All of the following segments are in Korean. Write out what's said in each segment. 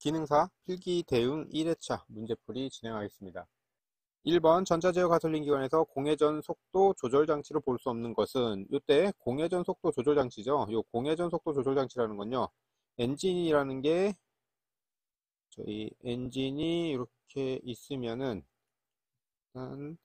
기능사 필기 대응 1회차 문제풀이 진행하겠습니다. 1번 전자제어 가솔린 기관에서 공회전 속도 조절 장치를 볼 수 없는 것은 이때 공회전 속도 조절 장치죠. 이 공회전 속도 조절 장치라는 건요. 엔진이라는 게 저희 엔진이 이렇게 있으면은 일단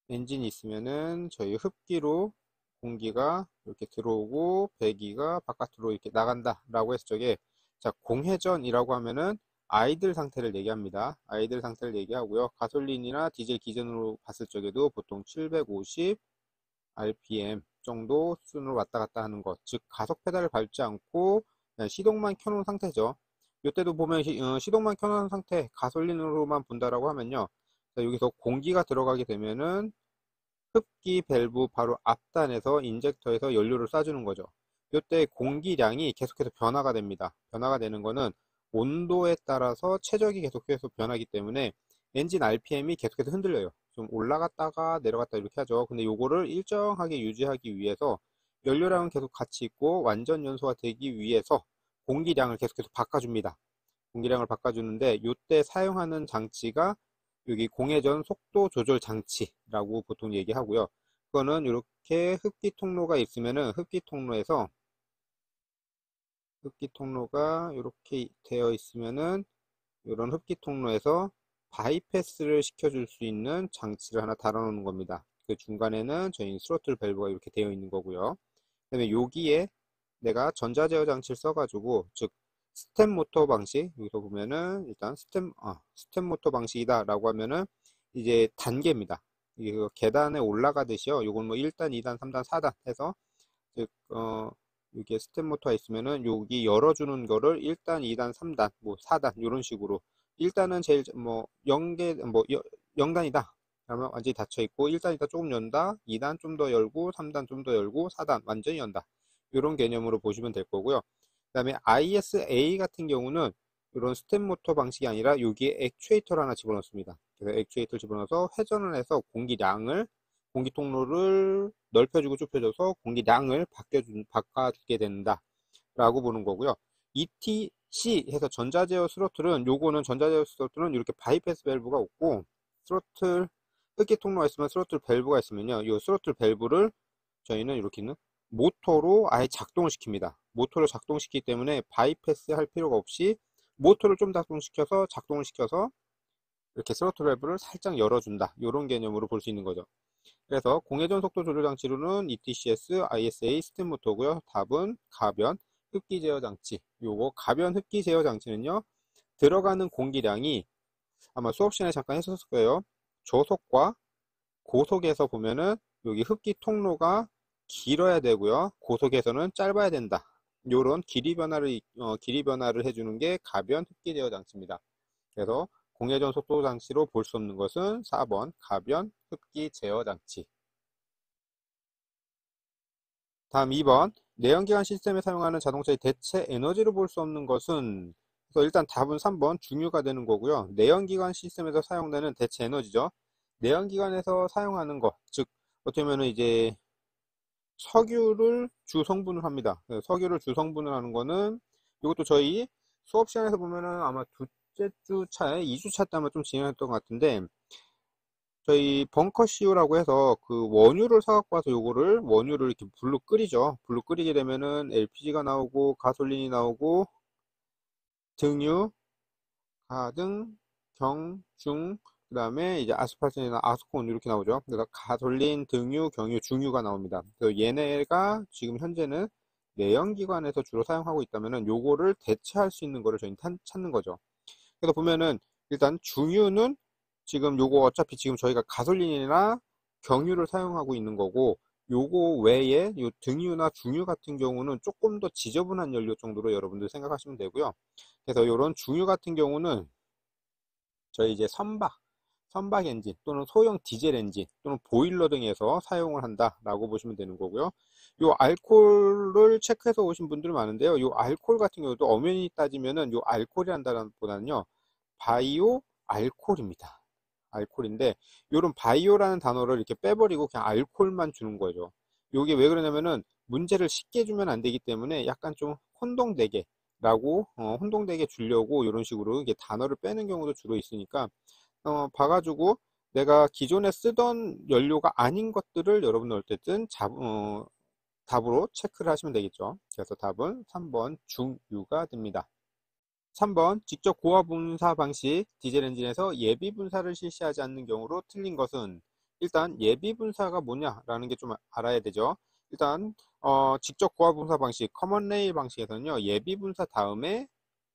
엔진이 있으면은 저희 흡기로 공기가 이렇게 들어오고 배기가 바깥으로 이렇게 나간다라고 했을 적에 자, 공회전이라고 하면은 아이들 상태를 얘기합니다. 아이들 상태를 얘기하고요. 가솔린이나 디젤 기준으로 봤을 적에도 보통 750 RPM 정도 수준으로 왔다 갔다 하는 것, 즉 가속 페달을 밟지 않고 그냥 시동만 켜놓은 상태죠. 이때도 보면 시동만 켜놓은 상태 가솔린으로만 본다라고 하면요. 자, 여기서 공기가 들어가게 되면은 흡기 밸브 바로 앞단에서 인젝터에서 연료를 쏴주는 거죠. 이때 공기량이 계속해서 변화가 됩니다. 변화가 되는 거는 온도에 따라서 최적이 계속해서 변하기 때문에 엔진 RPM이 계속해서 흔들려요. 좀 올라갔다가 내려갔다 이렇게 하죠. 근데 요거를 일정하게 유지하기 위해서 연료량은 계속 같이 있고 완전 연소가 되기 위해서 공기량을 계속해서 바꿔줍니다. 공기량을 바꿔주는데 이때 사용하는 장치가 여기 공회전 속도 조절 장치라고 보통 얘기하고요. 그거는 이렇게 흡기 통로가 있으면은 흡기 통로가 이렇게 되어 있으면은 이런 흡기 통로에서 바이패스를 시켜줄 수 있는 장치를 하나 달아놓는 겁니다. 그 중간에는 저희 스로틀 밸브가 이렇게 되어 있는 거고요. 그다음에 여기에 내가 전자제어 장치를 써가지고 즉 스텝 모터 방식 여기서 보면은 일단 스텝 모터 방식이다 라고 하면은 이제 단계입니다. 이게 그 계단에 올라가듯이요. 요건 뭐 1단, 2단, 3단, 4단 해서 즉 이게 스텝 모터가 있으면은 여기 열어주는 거를 1단, 2단, 3단, 뭐 4단 이런 식으로 1단은 제일 뭐 0개 뭐 0단이다. 그러면 완전히 닫혀 있고 1단이다 조금 연다, 2단 좀 더 열고 3단 좀 더 열고 4단 완전히 연다. 이런 개념으로 보시면 될 거고요. 그 다음에 ISA 같은 경우는 이런 스텝 모터 방식이 아니라 여기에 액추에이터를 하나 집어넣습니다. 그래서 액추에이터를 집어넣어서 회전을 해서 공기 통로를 넓혀주고 좁혀줘서 공기량을 바꿔주게 된다. 라고 보는 거고요. ETC 해서 전자제어 스로틀은 요거는 전자제어 스로틀은 이렇게 바이패스 밸브가 없고 스로틀 흡기 통로가 있으면 스로틀 밸브가 있으면요. 이 스로틀 밸브를 저희는 이렇게는 모터로 아예 작동을 시킵니다. 모터를 작동시키기 때문에 바이패스 할 필요가 없이 모터를 좀 작동을 시켜서 이렇게 스로틀 밸브를 살짝 열어준다. 이런 개념으로 볼 수 있는 거죠. 그래서 공회전 속도 조절 장치로는 ETCS, ISA, 스텝 모터고요. 답은 가변 흡기 제어 장치. 요거 가변 흡기 제어 장치는요. 들어가는 공기량이 아마 수업 시간에 잠깐 했었을 거예요. 저속과 고속에서 보면은 여기 흡기 통로가 길어야 되고요. 고속에서는 짧아야 된다. 요런 길이 변화를 해주는 게 가변 흡기 제어 장치입니다. 그래서 공회전 속도 장치로 볼 수 없는 것은 4번 가변 흡기 제어 장치. 다음 2번 내연기관 시스템에 사용하는 자동차의 대체 에너지로 볼 수 없는 것은 그래서 일단 답은 3번 중유가 되는 거고요. 내연기관 시스템에서 사용되는 대체 에너지죠. 내연기관에서 사용하는 것, 즉 어떻게 보면 이제 석유를 주 성분을 합니다. 석유를 주 성분을 하는 거는 이것도 저희 수업 시간에서 보면은 아마 둘째 주 차에 2주차 때 아마 좀 진행했던 것 같은데 저희 벙커CU라고 해서 그 원유를 사갖고 와서 요거를 원유를 이렇게 불로 끓이죠. 불로 끓이게 되면은 LPG가 나오고 가솔린이 나오고 등유, 가등, 경, 중, 그 다음에 이제 아스팔트나 아스콘 이렇게 나오죠. 그래서 가솔린, 등유, 경유, 중유가 나옵니다. 그래서 얘네가 지금 현재는 내연기관에서 주로 사용하고 있다면은 요거를 대체할 수 있는 거를 저희는 찾는 거죠. 그래서 보면은 일단 중유는 지금 요거 어차피 지금 저희가 가솔린이나 경유를 사용하고 있는 거고 요거 외에 요 등유나 중유 같은 경우는 조금 더 지저분한 연료 정도로 여러분들 생각하시면 되고요. 그래서 요런 중유 같은 경우는 저희 이제 선박 엔진 또는 소형 디젤 엔진 또는 보일러 등에서 사용을 한다라고 보시면 되는 거고요. 요 알코올을 체크해서 오신 분들 많은데요. 요 알코올 같은 경우도 엄연히 따지면은 요 알코올이란다는 보다는요. 바이오 알코올입니다. 알코올인데 요런 바이오라는 단어를 이렇게 빼버리고 그냥 알코올만 주는 거죠. 요게 왜 그러냐면은 문제를 쉽게 주면 안 되기 때문에 약간 좀 혼동되게 라고 혼동되게 주려고 이런 식으로 이게 단어를 빼는 경우도 주로 있으니까 봐가지고 내가 기존에 쓰던 연료가 아닌 것들을 여러분들 어쨌든 답으로 체크를 하시면 되겠죠. 그래서 답은 3번 중유가 됩니다. 3번 직접 고화 분사 방식 디젤 엔진에서 예비 분사를 실시하지 않는 경우로 틀린 것은, 일단 예비 분사가 뭐냐라는 게 좀 알아야 되죠. 일단 직접 고화 분사 방식 커먼 레일 방식에서는요, 예비 분사 다음에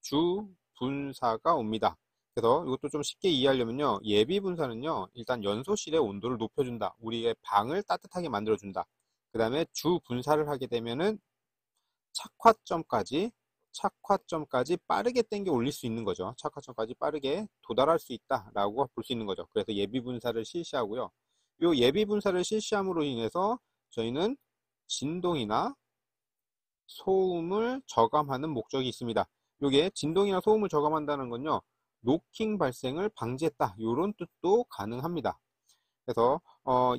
주 분사가 옵니다. 그래서 이것도 좀 쉽게 이해하려면요, 예비 분사는요, 일단 연소실의 온도를 높여준다, 우리의 방을 따뜻하게 만들어준다. 그 다음에 주 분사를 하게 되면은 착화점까지 빠르게 당겨 올릴 수 있는 거죠. 착화점까지 빠르게 도달할 수 있다라고 볼 수 있는 거죠. 그래서 예비 분사를 실시하고요. 이 예비 분사를 실시함으로 인해서 저희는 진동이나 소음을 저감하는 목적이 있습니다. 이게 진동이나 소음을 저감한다는 건요, 노킹 발생을 방지했다, 이런 뜻도 가능합니다. 그래서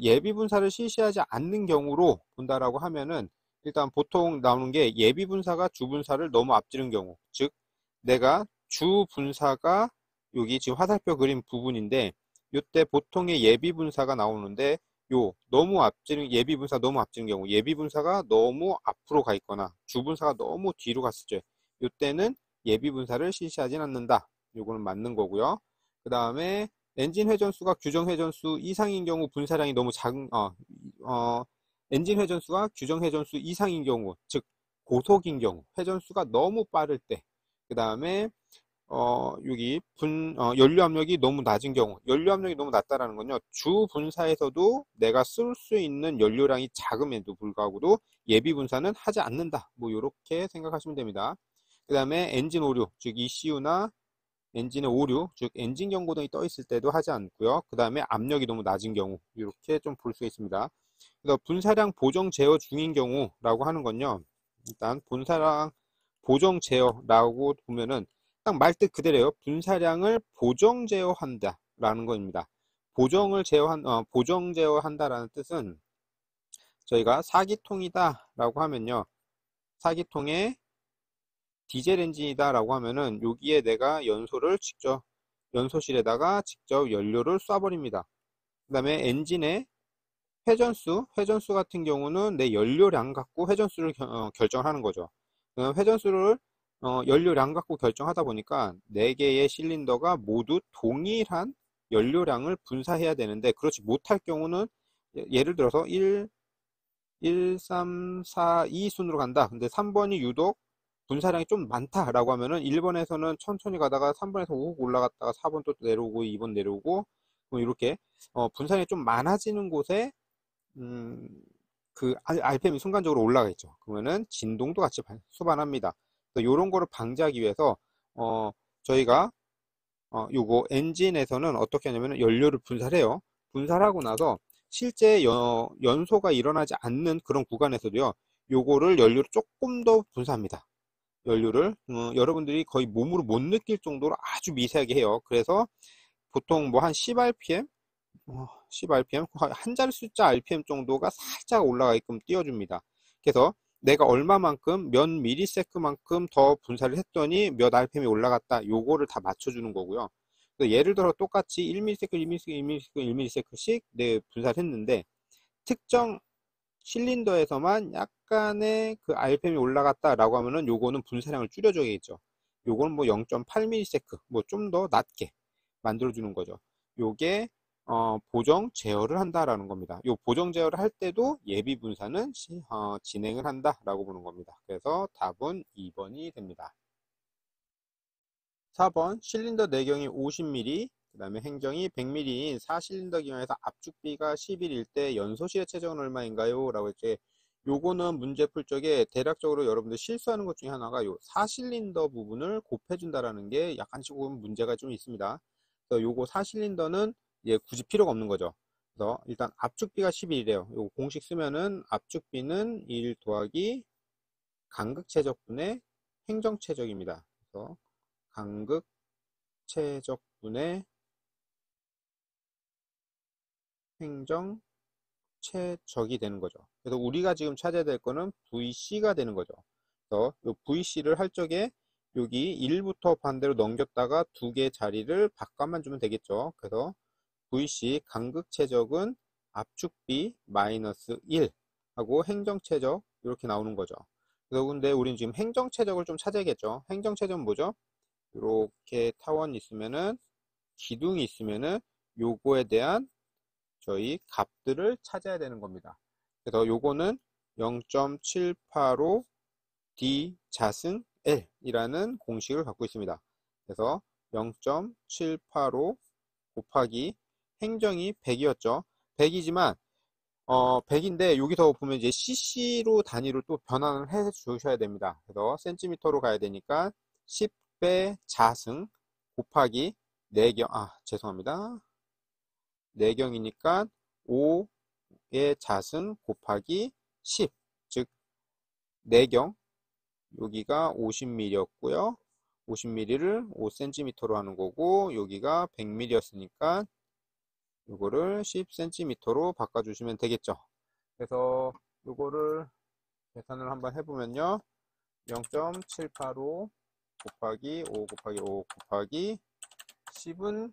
예비 분사를 실시하지 않는 경우로 본다라고 하면은, 일단 보통 나오는 게 예비 분사가 주 분사를 너무 앞지른 경우, 즉 내가 주 분사가 여기 지금 화살표 그린 부분인데, 이때 보통의 예비 분사가 나오는데, 요 너무 앞지른 예비 분사 너무 앞지른 경우, 예비 분사가 너무 앞으로 가 있거나 주 분사가 너무 뒤로 갔을 때, 이때는 예비 분사를 실시하진 않는다. 요거는 맞는 거고요. 그 다음에 엔진 회전수가 규정 회전수 이상인 경우, 분사량이 너무 작은 엔진 회전수가 규정 회전수 이상인 경우, 즉 고속인 경우, 회전수가 너무 빠를 때, 그 다음에 여기 연료 압력이 너무 낮은 경우, 연료 압력이 너무 낮다라는 건요, 주 분사에서도 내가 쓸 수 있는 연료량이 작음에도 불구하고도 예비 분사는 하지 않는다, 뭐 이렇게 생각하시면 됩니다. 그 다음에 엔진 오류, 즉 ECU나 엔진의 오류, 즉 엔진 경고등이 떠 있을 때도 하지 않고요. 그 다음에 압력이 너무 낮은 경우, 이렇게 좀 볼 수 있습니다. 그래서 분사량 보정 제어 중인 경우라고 하는 건요, 일단 분사량 보정 제어라고 보면은 딱 말뜻 그대로예요. 분사량을 보정 제어한다 라는 겁니다. 보정 제어한다라는 뜻은, 저희가 4기통이다 라고 하면요, 4기통에 디젤 엔진이다 라고 하면은 여기에 내가 연소실에다가 직접 연료를 쏴버립니다. 그 다음에 엔진의 회전수 같은 경우는 내 연료량 갖고 회전수를 결정하는 거죠. 회전수를 연료량 갖고 결정하다 보니까 4개의 실린더가 모두 동일한 연료량을 분사해야 되는데, 그렇지 못할 경우는, 예를 들어서 1, 3, 4, 2 순으로 간다. 근데 3번이 유독 분사량이 좀 많다라고 하면은 1번에서는 천천히 가다가 3번에서 훅 올라갔다가 4번 또 내려오고 2번 내려오고, 뭐 이렇게 분사량이 좀 많아지는 곳에 그 RPM이 순간적으로 올라가 있죠. 그러면은 진동도 같이 수반합니다. 이런 거를 방지하기 위해서 저희가 요거 엔진에서는 어떻게 하냐면 연료를 분사를 해요. 분사를 하고 나서 실제 연소가 일어나지 않는 그런 구간에서도요, 요거를 연료를 조금 더 분사합니다. 연료를 여러분들이 거의 몸으로 못 느낄 정도로 아주 미세하게 해요. 그래서 보통 뭐 한 10rpm 10rpm 한 자리 숫자 rpm 정도가 살짝 올라가게끔 띄워줍니다. 그래서 내가 얼마만큼 몇 미리세크만큼 더 분사를 했더니 몇 rpm이 올라갔다, 요거를 다 맞춰주는 거고요. 예를 들어 똑같이 1ms, 1ms, 1ms, 1ms씩 내 분사를 했는데, 특정 실린더에서만 약간의 그 rpm이 올라갔다라고 하면은 요거는 분사량을 줄여줘야겠죠. 요거는 뭐 0.8ms, 뭐 좀 더 낮게 만들어주는 거죠. 요게 보정 제어를 한다라는 겁니다. 요 보정 제어를 할 때도 예비 분사는 진행을 한다라고 보는 겁니다. 그래서 답은 2번이 됩니다. 4번 실린더 내경이 50mm, 그 다음에 행정이 100mm인 4실린더 기관에서 압축비가 11일 때 연소실의 최저는 얼마인가요? 라고 했지. 요거는 문제 풀 적에 대략적으로 여러분들 실수하는 것 중에 하나가 요 4실린더 부분을 곱해준다라는 게 약간 조금 문제가 좀 있습니다. 그래서 요거 4실린더는 굳이 필요가 없는 거죠. 그래서 일단 압축비가 11이래요. 요거 공식 쓰면은 압축비는 1 더하기 간극 최적분의 행정 최적입니다. 그래서 간극 최적분의 행정 최적이 되는 거죠. 그래서 우리가 지금 찾아야 될 거는 VC가 되는 거죠. 그래서 이 VC를 할 적에 여기 1부터 반대로 넘겼다가 두 개 자리를 바꿔만 주면 되겠죠. 그래서 VC 간극 최적은 압축비 마이너스 1 하고 행정 최적 이렇게 나오는 거죠. 그래서 근데 우리는 지금 행정 최적을 좀 찾아야겠죠. 행정 최적은 뭐죠? 이렇게 타원이 있으면은 기둥이 있으면은 요거에 대한 저희 값들을 찾아야 되는 겁니다. 그래서 요거는 0.785 D 자승 L 이라는 공식을 갖고 있습니다. 그래서 0.785 곱하기 행정이 100이었죠. 100이지만 100인데 여기서 보면 이제 cc로 단위로 또 변환을 해 주셔야 됩니다. 그래서 센티미터로 가야 되니까 10배 자승 곱하기 4경, 죄송합니다. 4경이니까 5의 자승 곱하기 10, 즉 4경, 여기가 50mm였고요. 50mm를 5cm로 하는 거고 여기가 100mm였으니까 이거를 10cm로 바꿔주시면 되겠죠. 그래서 이거를 계산을 한번 해보면요. 0.785 곱하기 5 곱하기 5 곱하기 10은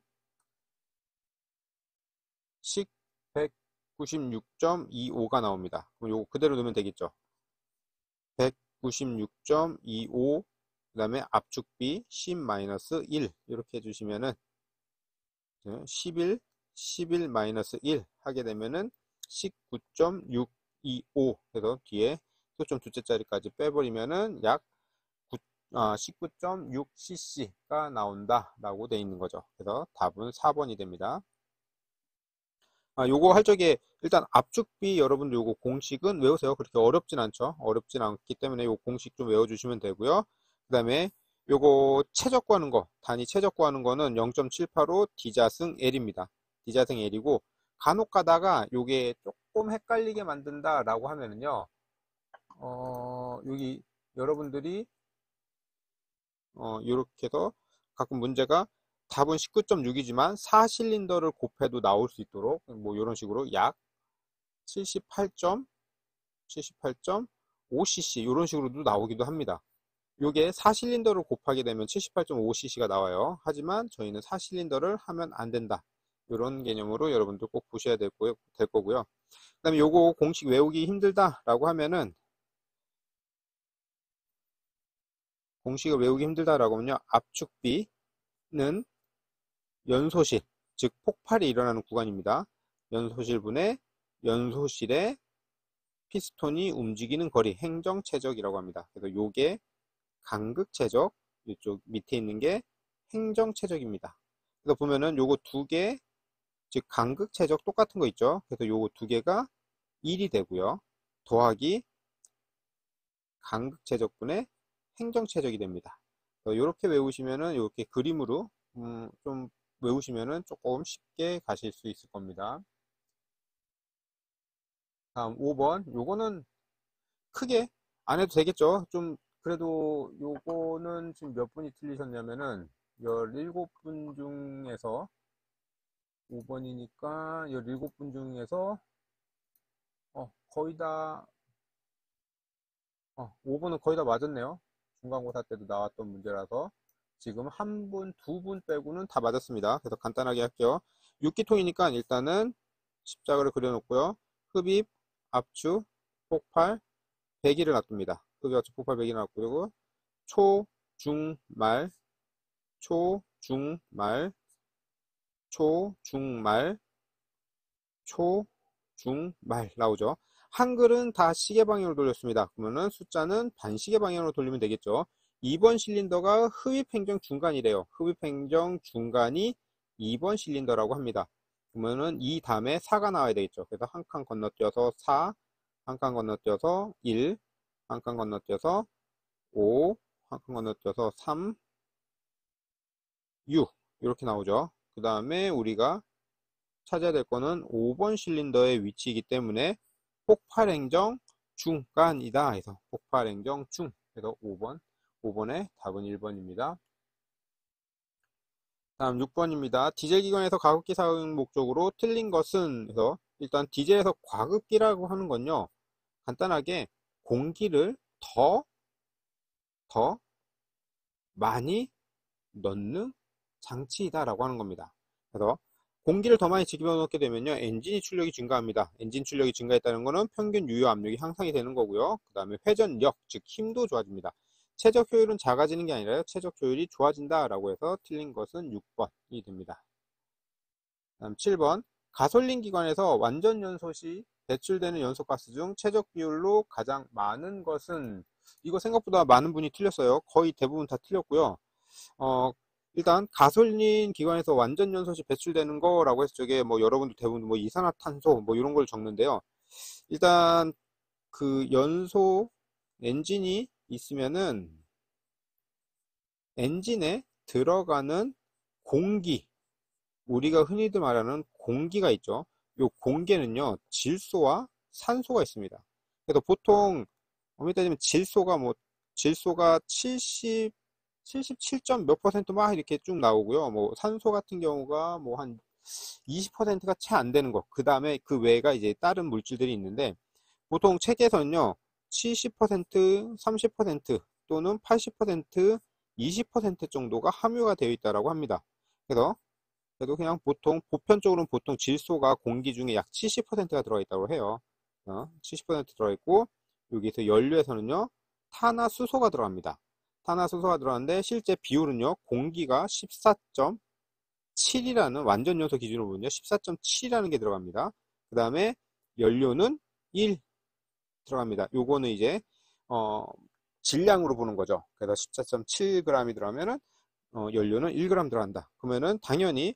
196.25가 나옵니다. 그럼 요거 그대로 넣으면 되겠죠. 196.25 그 다음에 압축비 10-1 이렇게 해주시면은 11 11-1 하게 되면은 19.625 그래서 뒤에 소점 두째 자리까지 빼버리면은 약 19.6cc가 나온다 라고 되어 있는 거죠. 그래서 답은 4번이 됩니다. 요거 할 적에 일단 압축비 여러분들 요거 공식은 외우세요. 그렇게 어렵진 않죠. 어렵진 않기 때문에 요 공식 좀 외워주시면 되고요. 그 다음에 요거 최적 구하는 거, 단위 최적 구하는 거는 0.785 D자승 L입니다. D자승 L이고 간혹 가다가 요게 조금 헷갈리게 만든다 라고 하면은요. 여기 여러분들이 이렇게 해서 가끔 문제가 답은 19.6이지만 4실린더를 곱해도 나올 수 있도록 뭐 이런 식으로 약 78.5cc 이런 식으로도 나오기도 합니다. 요게 4실린더를 곱하게 되면 78.5cc가 나와요. 하지만 저희는 4실린더를 하면 안 된다. 이런 개념으로 여러분들 꼭 보셔야 될 거고요. 그 다음에 요거 공식 외우기 힘들다 라고 하면은 공식을 외우기 힘들다라고 하면요. 압축비는 연소실, 즉 폭발이 일어나는 구간입니다. 연소실분의 연소실의 피스톤이 움직이는 거리, 행정최적이라고 합니다. 그래서 요게 간극최적, 이쪽 밑에 있는 게 행정최적입니다. 그래서 보면은 요거 두 개, 즉 간극최적 똑같은 거 있죠. 그래서 요거 두 개가 1이 되고요. 더하기 간극최적분의 행정최적이 됩니다. 이렇게 외우시면은 이렇게 그림으로 좀 외우시면은 조금 쉽게 가실 수 있을 겁니다. 다음 5번. 요거는 크게 안 해도 되겠죠. 좀 그래도 요거는 지금 몇 분이 틀리셨냐면은 17분 중에서 5번이니까 17분 중에서 거의 다 5번은 거의 다 맞았네요. 중간고사 때도 나왔던 문제라서 지금 한 분, 두 분 빼고는 다 맞았습니다. 그래서 간단하게 할게요. 6기통이니까 일단은 십자가를 그려놓고요. 흡입, 압축, 폭발, 배기를 놔둡니다. 흡입, 압축, 폭발, 배기를 놔두고 초, 중, 말, 초, 중, 말, 초, 중, 말, 초, 중, 말 나오죠. 한글은 다 시계 방향으로 돌렸습니다. 그러면은 숫자는 반시계 방향으로 돌리면 되겠죠. 2번 실린더가 흡입행정 중간이래요. 흡입행정 중간이 2번 실린더라고 합니다. 그러면은 이 다음에 4가 나와야 되겠죠. 그래서 한 칸 건너뛰어서 4, 한 칸 건너뛰어서 1, 한 칸 건너뛰어서 5, 한 칸 건너뛰어서 3, 6 이렇게 나오죠. 그 다음에 우리가 찾아야 될 거는 5번 실린더의 위치이기 때문에 폭발행정 중간이다 해서 폭발행정 중 그래서 5번의 답은 1번입니다. 다음 6번입니다. 디젤기관에서 가급기 사용 목적으로 틀린 것은 해서 일단 디젤에서 과급기라고 하는 건요. 간단하게 공기를 더 많이 넣는 장치이다라고 하는 겁니다. 그래서 공기를 더 많이 집어넣게 되면요, 엔진이 출력이 증가합니다. 엔진 출력이 증가했다는 것은 평균 유효 압력이 향상이 되는 거고요. 그 다음에 회전력, 즉 힘도 좋아집니다. 최적 효율은 작아지는 게 아니라 최적 효율이 좋아진다라고 해서 틀린 것은 6번이 됩니다. 다음 7번, 가솔린 기관에서 완전 연소 시 배출되는 연소가스 중 최적 비율로 가장 많은 것은, 이거 생각보다 많은 분이 틀렸어요. 거의 대부분 다 틀렸고요. 일단 가솔린 기관에서 완전 연소 시 배출되는 거라고 해서 저게 뭐 여러분들 대부분 뭐 이산화탄소 뭐 이런 걸 적는데요. 일단 그 연소 엔진이 있으면은 엔진에 들어가는 공기, 우리가 흔히들 말하는 공기가 있죠. 이 공기는요, 질소와 산소가 있습니다. 그래서 보통 엄밀히 따지면 질소가 77. 몇 퍼센트 막 이렇게 쭉 나오고요. 뭐 산소 같은 경우가 뭐 한 20%가 채 안 되는 거. 그 다음에 그 외가 이제 다른 물질들이 있는데, 보통 책에서는요, 70%, 30% 또는 80%, 20% 정도가 함유가 되어 있다고 합니다. 그래서 그래도 그냥 보편적으로는 보통 질소가 공기 중에 약 70%가 들어가 있다고 해요. 70% 들어있고, 여기서 연료에서는요, 탄화수소가 들어갑니다. 탄화수소가 들어가는데, 실제 비율은요, 공기가 14.7이라는 완전 연소 기준으로 보면요, 14.7이라는 게 들어갑니다. 그 다음에 연료는 1 들어갑니다. 요거는 이제, 질량으로 보는 거죠. 그래서 14.7g이 들어가면은, 연료는 1g 들어간다. 그러면은 당연히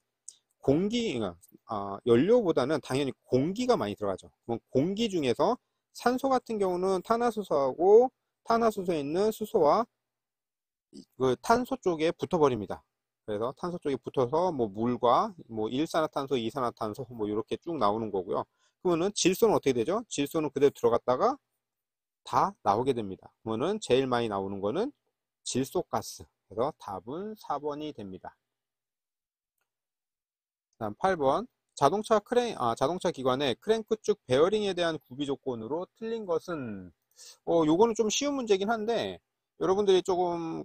연료보다는 당연히 공기가 많이 들어가죠. 그럼 공기 중에서 산소 같은 경우는 탄화수소하고 탄화수소에 있는 수소와 그 탄소 쪽에 붙어버립니다. 그래서 탄소 쪽에 붙어서 뭐 물과 뭐 일산화탄소, 이산화탄소 뭐 이렇게 쭉 나오는 거고요. 그러면은 질소는 어떻게 되죠? 질소는 그대로 들어갔다가 다 나오게 됩니다. 그러면은 제일 많이 나오는 거는 질소가스. 그래서 답은 4번이 됩니다. 다음 8번. 자동차 기관의 크랭크 쭉 베어링에 대한 구비 조건으로 틀린 것은, 요거는 좀 쉬운 문제긴 한데, 여러분들이 조금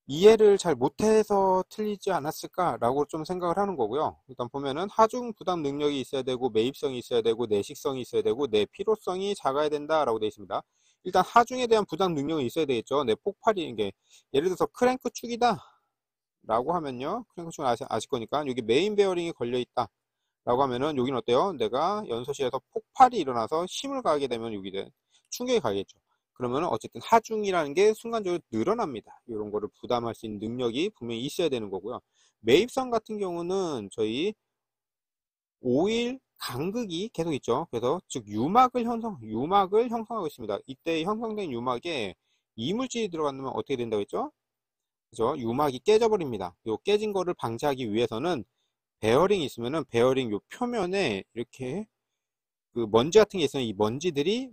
이해를 잘 못해서 틀리지 않았을까라고 좀 생각을 하는 거고요. 일단 보면은 하중 부담 능력이 있어야 되고, 매입성이 있어야 되고, 내식성이 있어야 되고, 내 필요성이 작아야 된다라고 되어 있습니다. 일단 하중에 대한 부담 능력이 있어야 되겠죠. 내 폭발이, 게 예를 들어서 크랭크 축이다 라고 하면요, 크랭크 축은 아실 거니까 여기 메인 베어링이 걸려 있다 라고 하면은 여기는 어때요? 내가 연소실에서 폭발이 일어나서 힘을 가하게 되면 여기 충격이 가겠죠. 그러면 어쨌든 하중이라는 게 순간적으로 늘어납니다. 이런 거를 부담할 수 있는 능력이 분명히 있어야 되는 거고요. 매입성 같은 경우는 저희 오일 간극이 계속 있죠. 그래서 즉 유막을 형성하고 있습니다. 이때 형성된 유막에 이물질이 들어가면 어떻게 된다고 했죠? 그죠? 유막이 깨져버립니다. 요 깨진 거를 방지하기 위해서는 베어링이 있으면은 베어링 요 표면에 이렇게 그 먼지 같은 게 있으면 이 먼지들이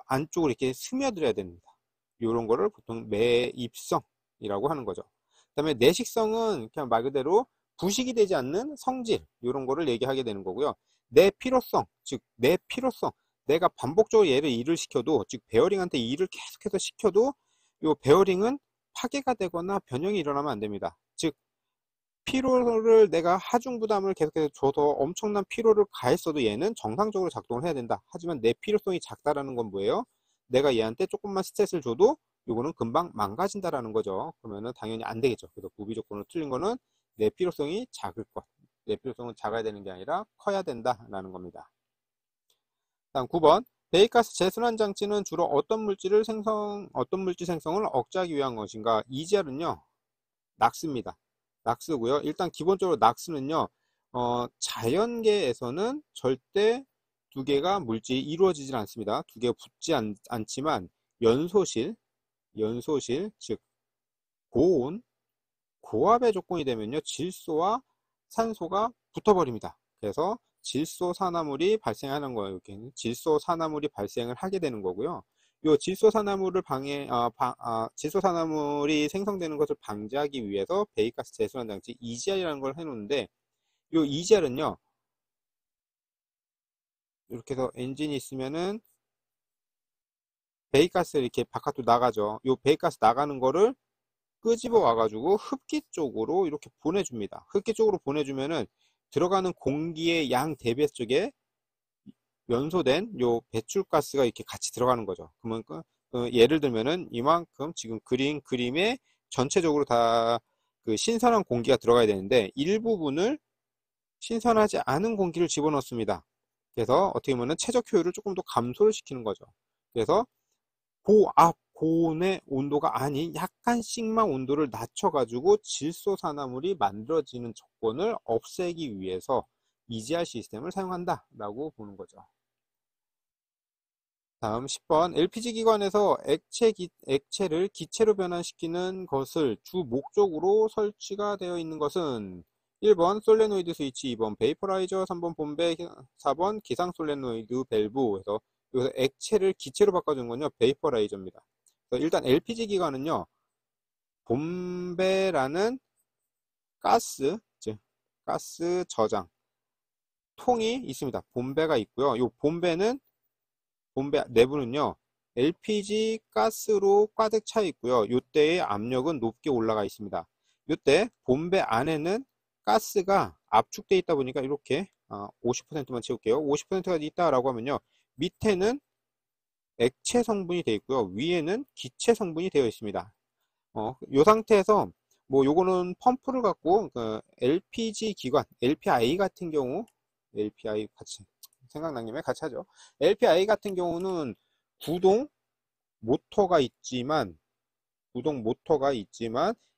안쪽으로 이렇게 스며들어야 됩니다. 이런 거를 보통 매입성이라고 하는 거죠. 그 다음에 내식성은 그냥 말 그대로 부식이 되지 않는 성질, 이런 거를 얘기하게 되는 거고요. 내 필요성, 즉 내 필요성, 내가 반복적으로 얘를 일을 시켜도, 즉 베어링한테 일을 계속해서 시켜도 이 베어링은 파괴가 되거나 변형이 일어나면 안 됩니다. 즉 피로를 내가 하중 부담을 계속해서 줘서 엄청난 피로를 가했어도 얘는 정상적으로 작동을 해야 된다. 하지만 내 필요성이 작다라는 건 뭐예요? 내가 얘한테 조금만 스트레스를 줘도 이거는 금방 망가진다라는 거죠. 그러면은 당연히 안 되겠죠. 그래서 구비 조건으로 틀린 거는 내 필요성이 작을 것. 내 필요성은 작아야 되는 게 아니라 커야 된다라는 겁니다. 다음 9번. 배기가스 재순환 장치는 주로 어떤 물질 생성을 억제하기 위한 것인가? EGR은요, 낙스입니다. 낙스고요. 일단 기본적으로 낙스는요, 자연계에서는 절대 두 개가 물질이 이루어지질 않습니다. 두 개가 붙지 않지만 연소실, 즉 고온, 고압의 조건이 되면요, 질소와 산소가 붙어버립니다. 그래서 질소산화물이 발생하는 거예요. 이렇게 질소산화물이 발생을 하게 되는 거고요. 요 질소산화물이 생성되는 것을 방지하기 위해서 배기가스 재순환 장치 EGR이라는 걸 해놓는데, 요 EGR은요, 이렇게 해서 엔진이 있으면은 배기가스 이렇게 바깥으로 나가죠. 요 배기가스 나가는 거를 끄집어 와가지고 흡기 쪽으로 이렇게 보내줍니다. 흡기 쪽으로 보내주면은 들어가는 공기의 양 대비 쪽에 연소된 요 배출가스가 이렇게 같이 들어가는 거죠. 그러면 예를 들면은 이만큼 지금 그린 그림에 전체적으로 다 그 신선한 공기가 들어가야 되는데 일부분을 신선하지 않은 공기를 집어넣습니다. 그래서 어떻게 보면 최적 효율을 조금 더 감소를 시키는 거죠. 그래서 고온의 온도가 아닌 약간씩만 온도를 낮춰가지고 질소산화물이 만들어지는 조건을 없애기 위해서 EGR 시스템을 사용한다 라고 보는 거죠. 다음 10번 LPG 기관에서 액체를 기체로 변환시키는 것을 주 목적으로 설치가 되어 있는 것은 1번 솔레노이드 스위치, 2번 베이퍼라이저, 3번 본배, 4번 기상 솔레노이드 밸브. 해서 여기서 액체를 기체로 바꿔주는 건요 베이퍼라이저입니다. 일단 LPG 기관은요 본배라는 즉 가스 저장 통이 있습니다. 본배가 있고요. 이 본배 내부는요 LPG 가스로 가득 차 있고요. 이때의 압력은 높게 올라가 있습니다. 이때 본배 안에는 가스가 압축되어 있다 보니까 이렇게 50%만 채울게요. 50%가 있다라고 하면요 밑에는 액체 성분이 되어 있고요. 위에는 기체 성분이 되어 있습니다. 이 상태에서 뭐 요거는 펌프를 갖고 그 LPG 기관, LPI 같은 경우 LPI 같이 생각난 김에 같이 하죠. LPI 같은 경우는 구동 모터가 있지만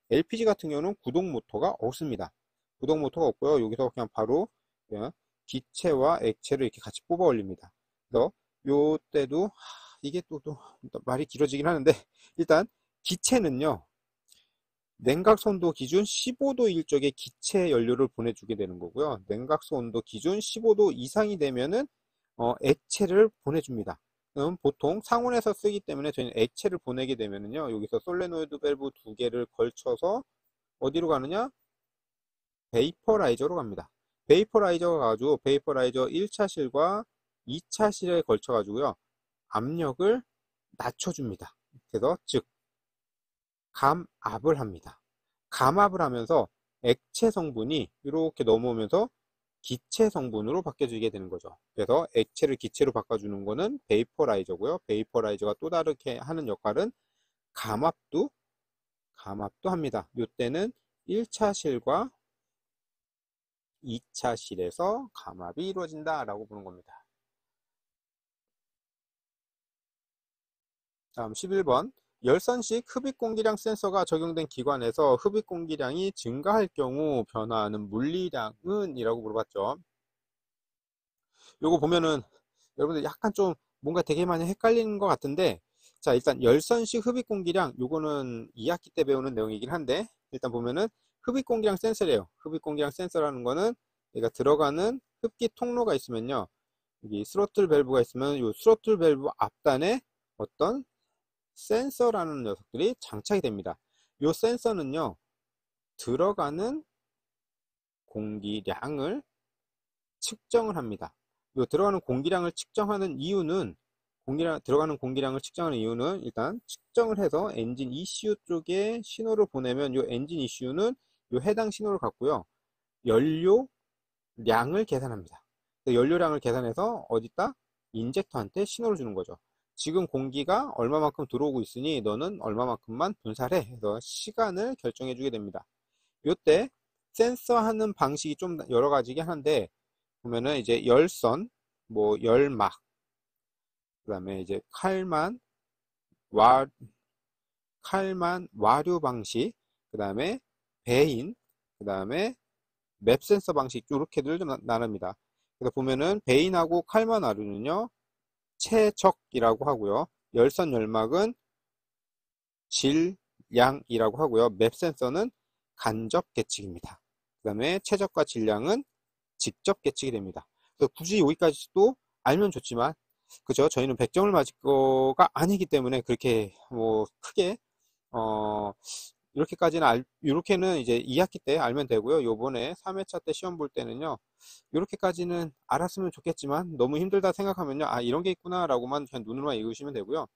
LPG 같은 경우는 구동 모터가 없습니다. 구동 모터가 없고요. 여기서 그냥 바로 그냥 기체와 액체를 이렇게 같이 뽑아 올립니다. 그래서 요때도 이게 또 말이 길어지긴 하는데 일단 기체는요 냉각수 온도 기준 15도 일적의 기체 연료를 보내주게 되는 거고요. 냉각수 온도 기준 15도 이상이 되면은 액체를 보내줍니다. 그럼 보통 상온에서 쓰기 때문에 저희는 액체를 보내게 되면은요. 여기서 솔레노이드 밸브 두 개를 걸쳐서 어디로 가느냐? 베이퍼라이저로 갑니다. 베이퍼라이저가 가지고 베이퍼라이저 1차 실과 2차 실에 걸쳐 가지고요. 압력을 낮춰줍니다. 그래서 즉 감압을 합니다. 감압을 하면서 액체 성분이 이렇게 넘어오면서 기체 성분으로 바뀌어지게 되는 거죠. 그래서 액체를 기체로 바꿔주는 거는 베이퍼라이저고요. 베이퍼라이저가 또 다르게 하는 역할은 감압도 합니다. 이때는 1차 실과 2차 실에서 감압이 이루어진다 라고 보는 겁니다. 다음 11번 열선식 흡입 공기량 센서가 적용된 기관에서 흡입 공기량이 증가할 경우 변화하는 물리량은? 이라고 물어봤죠. 요거 보면은 여러분들 약간 좀 뭔가 되게 많이 헷갈리는 것 같은데, 자 일단 열선식 흡입 공기량 요거는 2학기 때 배우는 내용이긴 한데 일단 보면은 흡입 공기량 센서래요. 흡입 공기량 센서라는 거는 얘가 들어가는 흡기 통로가 있으면요 여기 스로틀 밸브가 있으면 요 스로틀 밸브 앞단에 어떤 센서라는 녀석들이 장착이 됩니다. 이 센서는요 들어가는 공기량을 측정을 합니다. 이 들어가는 공기량을 측정하는 이유는 들어가는 공기량을 측정하는 이유는 일단 측정을 해서 엔진 ECU 쪽에 신호를 보내면 이 엔진 ECU는 이 해당 신호를 갖고요 연료량을 계산합니다. 연료량을 계산해서 어디다 인젝터한테 신호를 주는 거죠. 지금 공기가 얼마만큼 들어오고 있으니 너는 얼마만큼만 분사를 해 해서 시간을 결정해 주게 됩니다. 이때 센서 하는 방식이 좀 여러 가지긴 한데 보면은 이제 열선, 뭐 열막, 그 다음에 이제 칼만 와류 방식, 그 다음에 배인, 그 다음에 맵 센서 방식 이렇게들 좀 나눕니다. 그래서 보면은 배인하고 칼만 와류는요 최적이라고 하고요. 열선 열막은 질량이라고 하고요. 맵 센서는 간접 계측입니다. 그 다음에 최적과 질량은 직접 계측이 됩니다. 그래서 굳이 여기까지도 알면 좋지만 그죠? 저희는 100점을 맞을 거가 아니기 때문에 그렇게 뭐 크게 이렇게는 이제 2학기 때 알면 되고요. 요번에 3회차 때 시험 볼 때는요. 이렇게까지는 알았으면 좋겠지만 너무 힘들다 생각하면요. 아, 이런 게 있구나 라고만 그냥 눈으로만 읽으시면 되고요.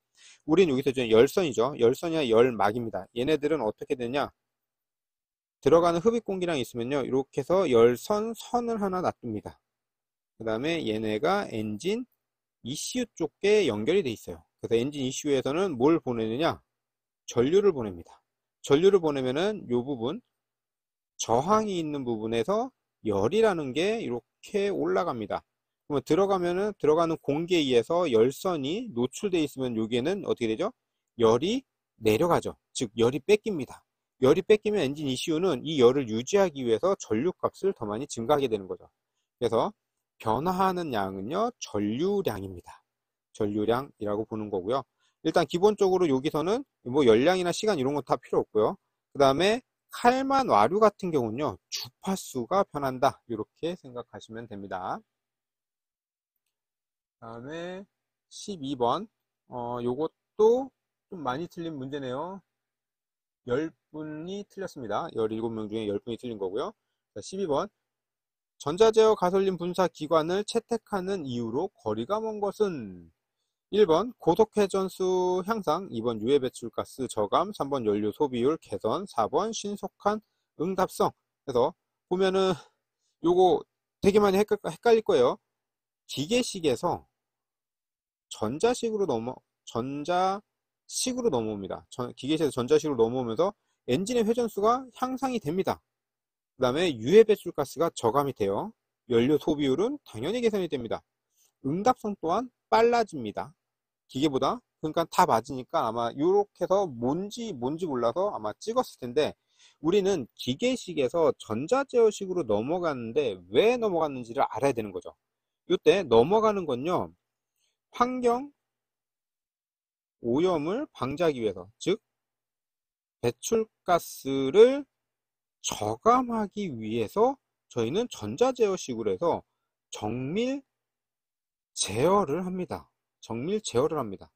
우린 여기서 이제 열선이죠. 열선이나 열막입니다. 얘네들은 어떻게 되냐? 들어가는 흡입 공기량이 있으면요. 이렇게 해서 선을 하나 놔둡니다. 그 다음에 얘네가 엔진 ECU 쪽에 연결이 돼 있어요. 그래서 엔진 ECU에서는 뭘 보내느냐? 전류를 보냅니다. 전류를 보내면은 이 부분, 저항이 있는 부분에서 열이라는 게 이렇게 올라갑니다. 그러면 들어가는 공기에 의해서 열선이 노출되어 있으면 여기에는 어떻게 되죠? 열이 내려가죠. 즉 열이 뺏깁니다. 열이 뺏기면 엔진 ECU는 이 열을 유지하기 위해서 전류값을 더 많이 증가하게 되는 거죠. 그래서 변화하는 양은요, 전류량입니다. 전류량이라고 보는 거고요. 일단 기본적으로 여기서는 뭐 열량이나 시간 이런 건 다 필요 없고요. 그 다음에 칼만 와류 같은 경우는요, 주파수가 변한다. 이렇게 생각하시면 됩니다. 다음에 12번. 요것도 좀 많이 틀린 문제네요. 10분이 틀렸습니다. 17명 중에 10분이 틀린 거고요. 자, 12번. 전자제어 가솔린 분사 기관을 채택하는 이유로 거리가 먼 것은 1번 고속회전수 향상, 2번 유해 배출가스 저감, 3번 연료 소비율 개선, 4번 신속한 응답성. 그래서 보면은 요거 되게 많이 헷갈릴 거예요. 기계식에서 전자식으로 넘어옵니다. 기계식에서 전자식으로 넘어오면서 엔진의 회전수가 향상이 됩니다. 그 다음에 유해 배출가스가 저감이 돼요. 연료 소비율은 당연히 개선이 됩니다. 응답성 또한 빨라집니다. 기계보다. 그러니까 다 맞으니까 아마 이렇게 해서 뭔지 몰라서 아마 찍었을 텐데, 우리는 기계식에서 전자제어식으로 넘어갔는데 왜 넘어갔는지를 알아야 되는 거죠. 이때 넘어가는 건요, 환경 오염을 방지하기 위해서, 즉 배출가스를 저감하기 위해서 저희는 전자제어식으로 해서 정밀 제어를 합니다. 정밀 제어를 합니다.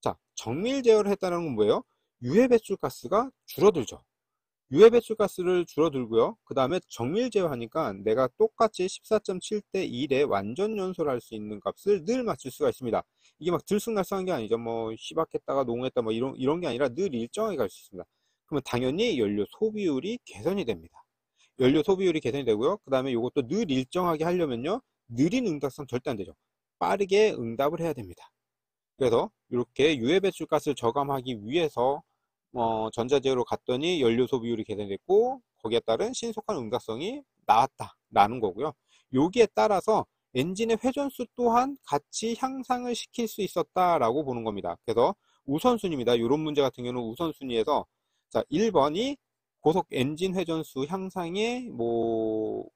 자, 정밀 제어를 했다는 건 뭐예요? 유해 배출가스가 줄어들죠. 유해 배출가스를 줄어들고요. 그 다음에 정밀 제어하니까 내가 똑같이 14.7대 1에 완전 연소를 할 수 있는 값을 늘 맞출 수가 있습니다. 이게 막 들쑥날쑥한 게 아니죠. 뭐 희박했다가 농했다 뭐 이런 게 아니라 늘 일정하게 갈 수 있습니다. 그러면 당연히 연료 소비율이 개선이 됩니다. 연료 소비율이 개선이 되고요. 그 다음에 이것도 늘 일정하게 하려면요, 느린 응답성 절대 안 되죠. 빠르게 응답을 해야 됩니다. 그래서 이렇게 유해 배출가스를 저감하기 위해서 전자제어로 갔더니 연료 소비율이 개선됐고 거기에 따른 신속한 응답성이 나왔다라는 거고요. 여기에 따라서 엔진의 회전수 또한 같이 향상을 시킬 수 있었다라고 보는 겁니다. 그래서 우선순위입니다. 이런 문제 같은 경우는 우선순위에서, 자, 1번이 고속 엔진 회전수 향상에 뭐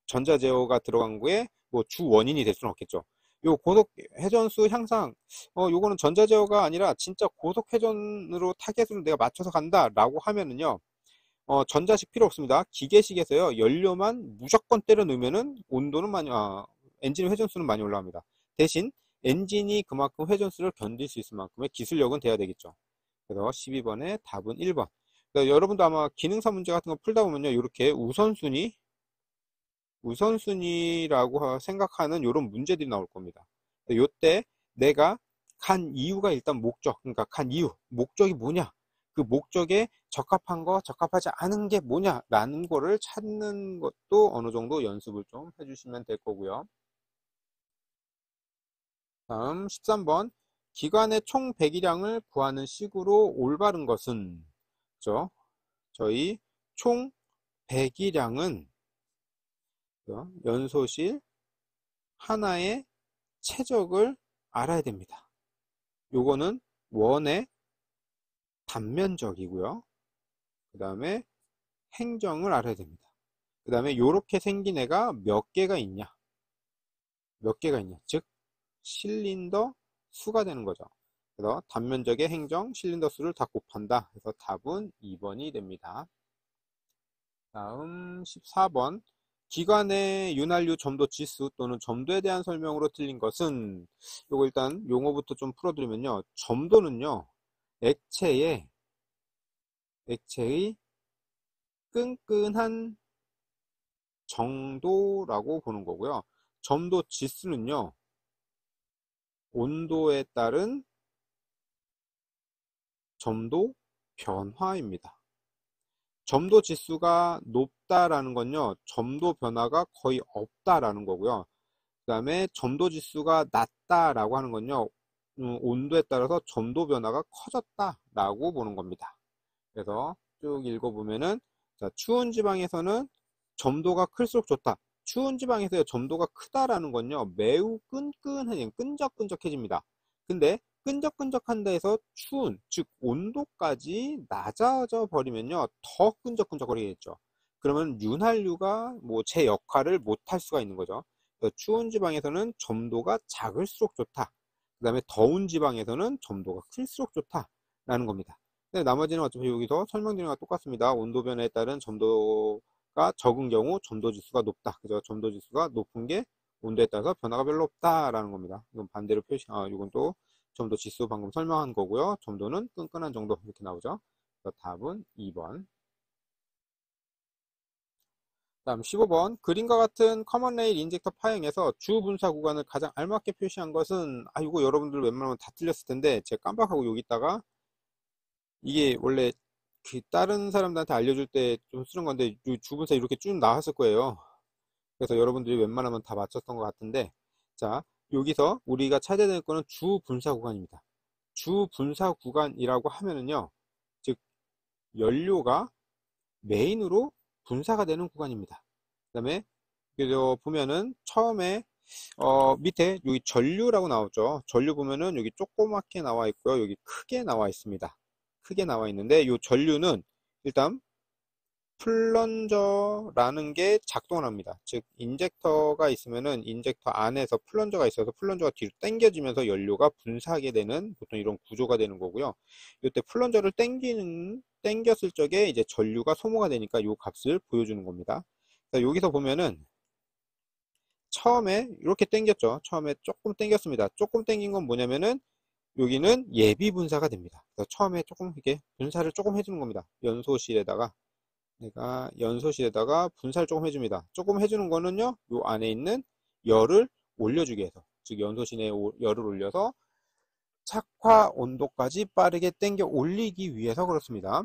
전자제어가 들어간 거에 뭐 주 원인이 될 수는 없겠죠. 요 고속 회전수 향상, 요거는 전자제어가 아니라 진짜 고속 회전으로 타겟으로 내가 맞춰서 간다라고 하면은요, 전자식 필요 없습니다. 기계식에서요, 연료만 무조건 때려 넣으면은 온도는 엔진 회전수는 많이 올라갑니다. 대신 엔진이 그만큼 회전수를 견딜 수 있을 만큼의 기술력은 돼야 되겠죠. 그래서 12번의 답은 1번. 여러분도 아마 기능사 문제 같은 거 풀다 보면요, 이렇게 우선순위라고 생각하는 이런 문제들이 나올 겁니다. 요때 내가 간 이유가 일단 목적, 그러니까 간 이유, 목적이 뭐냐, 그 목적에 적합한 거, 적합하지 않은 게 뭐냐라는 거를 찾는 것도 어느 정도 연습을 좀 해주시면 될 거고요. 다음 13번. 기관의 총 배기량을 구하는 식으로 올바른 것은, 그죠? 저희 총 배기량은 연소실 하나의 최적을 알아야 됩니다. 요거는 원의 단면적이고요. 그 다음에 행정을 알아야 됩니다. 그 다음에 요렇게 생긴 애가 몇 개가 있냐, 즉 실린더 수가 되는 거죠. 그래서 단면적의 행정, 실린더 수를 다 곱한다. 그래서 답은 2번이 됩니다. 다음 14번. 기관의 윤활유 점도 지수 또는 점도에 대한 설명으로 틀린 것은, 요거 일단 용어부터 좀 풀어드리면요, 점도는요, 액체의 액체의 끈끈한 정도라고 보는 거고요. 점도 지수는요, 온도에 따른 점도 변화입니다. 점도 지수가 높다라는 건요, 점도 변화가 거의 없다라는 거고요. 그 다음에 점도 지수가 낮다라고 하는 건요, 온도에 따라서 점도 변화가 커졌다라고 보는 겁니다. 그래서 쭉 읽어보면은, 자, 추운 지방에서는 점도가 클수록 좋다. 추운 지방에서 점도가 크다라는 건요, 매우 끈끈해진, 끈적끈적해집니다. 근데 끈적끈적한다 해서 추운, 즉 온도까지 낮아져 버리면요, 더 끈적끈적거리겠죠. 그러면 윤활유가 뭐 제 역할을 못 할 수가 있는 거죠. 그래서 추운 지방에서는 점도가 작을수록 좋다. 그 다음에 더운 지방에서는 점도가 클수록 좋다라는 겁니다. 네, 나머지는 어차피 여기서 설명드린 거랑 똑같습니다. 온도 변화에 따른 점도가 적은 경우 점도 지수가 높다. 그죠? 점도 지수가 높은 게 온도에 따라서 변화가 별로 없다라는 겁니다. 이건 반대로 이건 또 점도 지수 방금 설명한 거고요. 점도는 끈끈한 정도 이렇게 나오죠. 그래서 답은 2번. 다음 15번. 그림과 같은 커먼 레일 인젝터 파형에서 주 분사 구간을 가장 알맞게 표시한 것은, 이거 여러분들 웬만하면 다 틀렸을 텐데 제가 깜빡하고 여기다가 이게 원래 그 다른 사람들한테 알려줄 때 좀 쓰는 건데 주분사 이렇게 쭉 나왔을 거예요. 그래서 여러분들이 웬만하면 다 맞췄던 것 같은데, 자, 여기서 우리가 찾아야 될 거는 주분사 구간입니다. 주분사 구간이라고 하면은요, 즉 연료가 메인으로 분사가 되는 구간입니다. 그 다음에 그래서 보면은 처음에 밑에 여기 전류라고 나오죠. 전류 보면은 여기 조그맣게 나와 있고요, 여기 크게 나와 있습니다. 크게 나와 있는데 이 전류는 일단 플런저라는 게 작동을 합니다. 즉 인젝터가 있으면은 인젝터 안에서 플런저가 있어서 플런저가 뒤로 당겨지면서 연료가 분사하게 되는 보통 이런 구조가 되는 거고요. 이때 플런저를 당겼을 적에 이제 전류가 소모가 되니까 이 값을 보여주는 겁니다. 여기서 보면은 처음에 이렇게 당겼죠. 처음에 조금 당겼습니다. 조금 당긴 건 뭐냐면은 여기는 예비 분사가 됩니다. 그래서 처음에 조금 이렇게 분사를 조금 해주는 겁니다. 연소실에다가 내가 연소실에다가 분사를 조금 해줍니다. 조금 해주는 거는요, 요 안에 있는 열을 올려주기 위해서, 즉 연소실에 열을 올려서 착화 온도까지 빠르게 당겨 올리기 위해서 그렇습니다.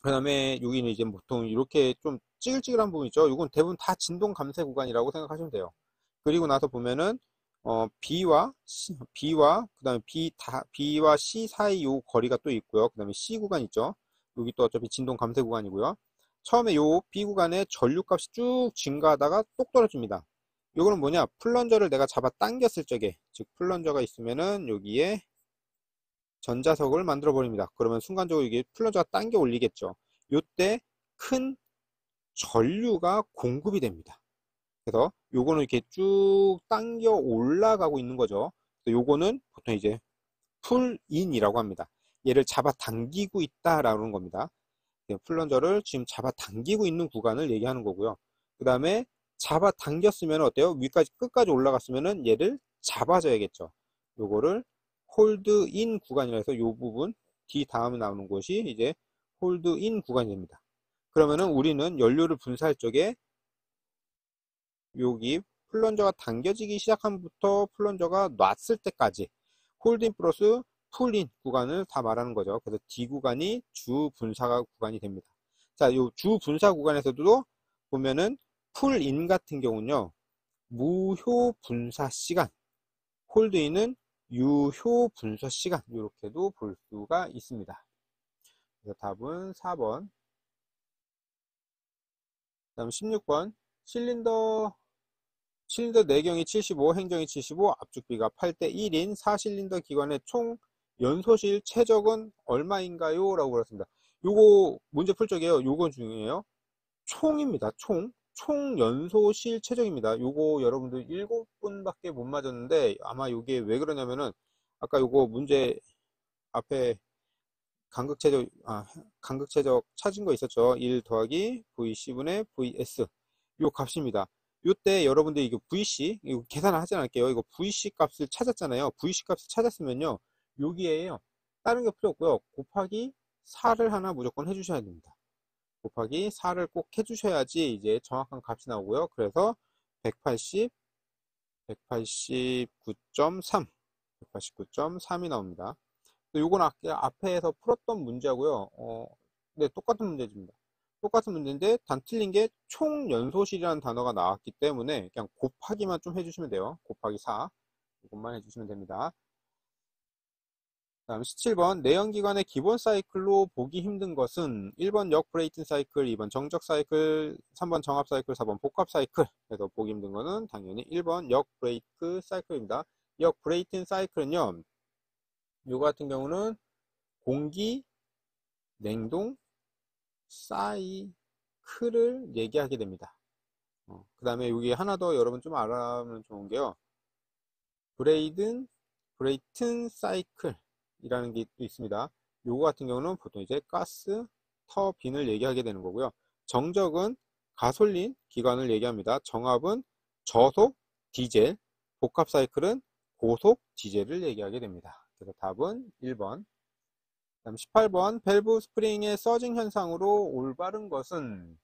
그 다음에 여기는 이제 보통 이렇게 좀 찌글찌글한 부분 있죠. 이건 대부분 다 진동 감쇄 구간이라고 생각하시면 돼요. 그리고 나서 보면은 B와 그다음에 B와 C 사이 요 거리가 또 있고요. 그다음에 C 구간 있죠. 여기 또 어차피 진동 감쇄 구간이고요. 처음에 요 B 구간에 전류값이 쭉 증가하다가 똑 떨어집니다. 요거는 뭐냐? 플런저를 내가 잡아 당겼을 적에, 즉 플런저가 있으면은 여기에 전자석을 만들어 버립니다. 그러면 순간적으로 이게 플런저가 당겨 올리겠죠. 요때 큰 전류가 공급이 됩니다. 그래서 요거는 이렇게 쭉 당겨 올라가고 있는 거죠. 요거는 보통 이제 풀인이라고 합니다. 얘를 잡아 당기고 있다라는 겁니다. 플런저를 지금 잡아 당기고 있는 구간을 얘기하는 거고요. 그 다음에 잡아 당겼으면 어때요? 위까지 끝까지 올라갔으면은 얘를 잡아줘야겠죠. 요거를 홀드인 구간이라 해서 요 부분 D 다음에 나오는 곳이 이제 홀드인 구간이 됩니다. 그러면은 우리는 연료를 분사할 적에 여기 플런저가 당겨지기 시작함부터 플런저가 놨을 때까지 홀드인 플러스 풀인 구간을 다 말하는 거죠. 그래서 D 구간이 주 분사 구간이 됩니다. 자, 요 주 분사 구간에서도 보면은 풀인 같은 경우는요, 무효 분사 시간, 홀드인은 유효 분사 시간, 이렇게도 볼 수가 있습니다. 그래서 답은 4번. 다음 16번. 실린더 내경이 75, 행정이 75, 압축비가 8대 1인 4실린더 기관의 총 연소실 최적은 얼마인가요? 라고 그랬습니다. 요거 문제 풀 적에요. 요거 중에요. 총입니다. 총 연소실 최적입니다. 요거 여러분들 7분밖에 못 맞았는데 아마 요게 왜 그러냐면은 아까 요거 문제 앞에 간극체적 찾은 거 있었죠. 1 더하기 VC분의 VS 요 값입니다. 요때 여러분들 이거 VC 이거 계산을 하지 않을게요. 이거 VC 값을 찾았잖아요. VC 값을 찾았으면요, 여기에요 다른 게 필요 없고요, 곱하기 4를 하나 무조건 해주셔야 됩니다. 곱하기 4를 꼭 해주셔야지 이제 정확한 값이 나오고요. 그래서 189.3, 189.3이 나옵니다. 요건 아까 앞에서 풀었던 문제고요. 네, 똑같은 문제입니다. 똑같은 문제인데 단 틀린 게 총연소실이라는 단어가 나왔기 때문에 그냥 곱하기만 좀 해주시면 돼요. 곱하기 4 이것만 해주시면 됩니다. 다음 17번 내연기관의 기본 사이클로 보기 힘든 것은 1번 역 브레이튼 사이클, 2번 정적 사이클, 3번 정합 사이클, 4번 복합 사이클. 그래서 보기 힘든 거는 당연히 1번 역 브레이크 사이클입니다. 역 브레이튼 사이클은요, 요거 같은 경우는 공기, 냉동, 사이클을 얘기하게 됩니다. 그 다음에 여기 하나 더 여러분 좀 알아면 좋은 게요. 브레이튼 사이클이라는 게 또 있습니다. 요거 같은 경우는 보통 이제 가스 터빈을 얘기하게 되는 거고요. 정적은 가솔린 기관을 얘기합니다. 정합은 저속 디젤, 복합 사이클은 고속 디젤을 얘기하게 됩니다. 그래서 답은 1번. 다음 18번 밸브 스프링의 서징 현상으로 올바른 것은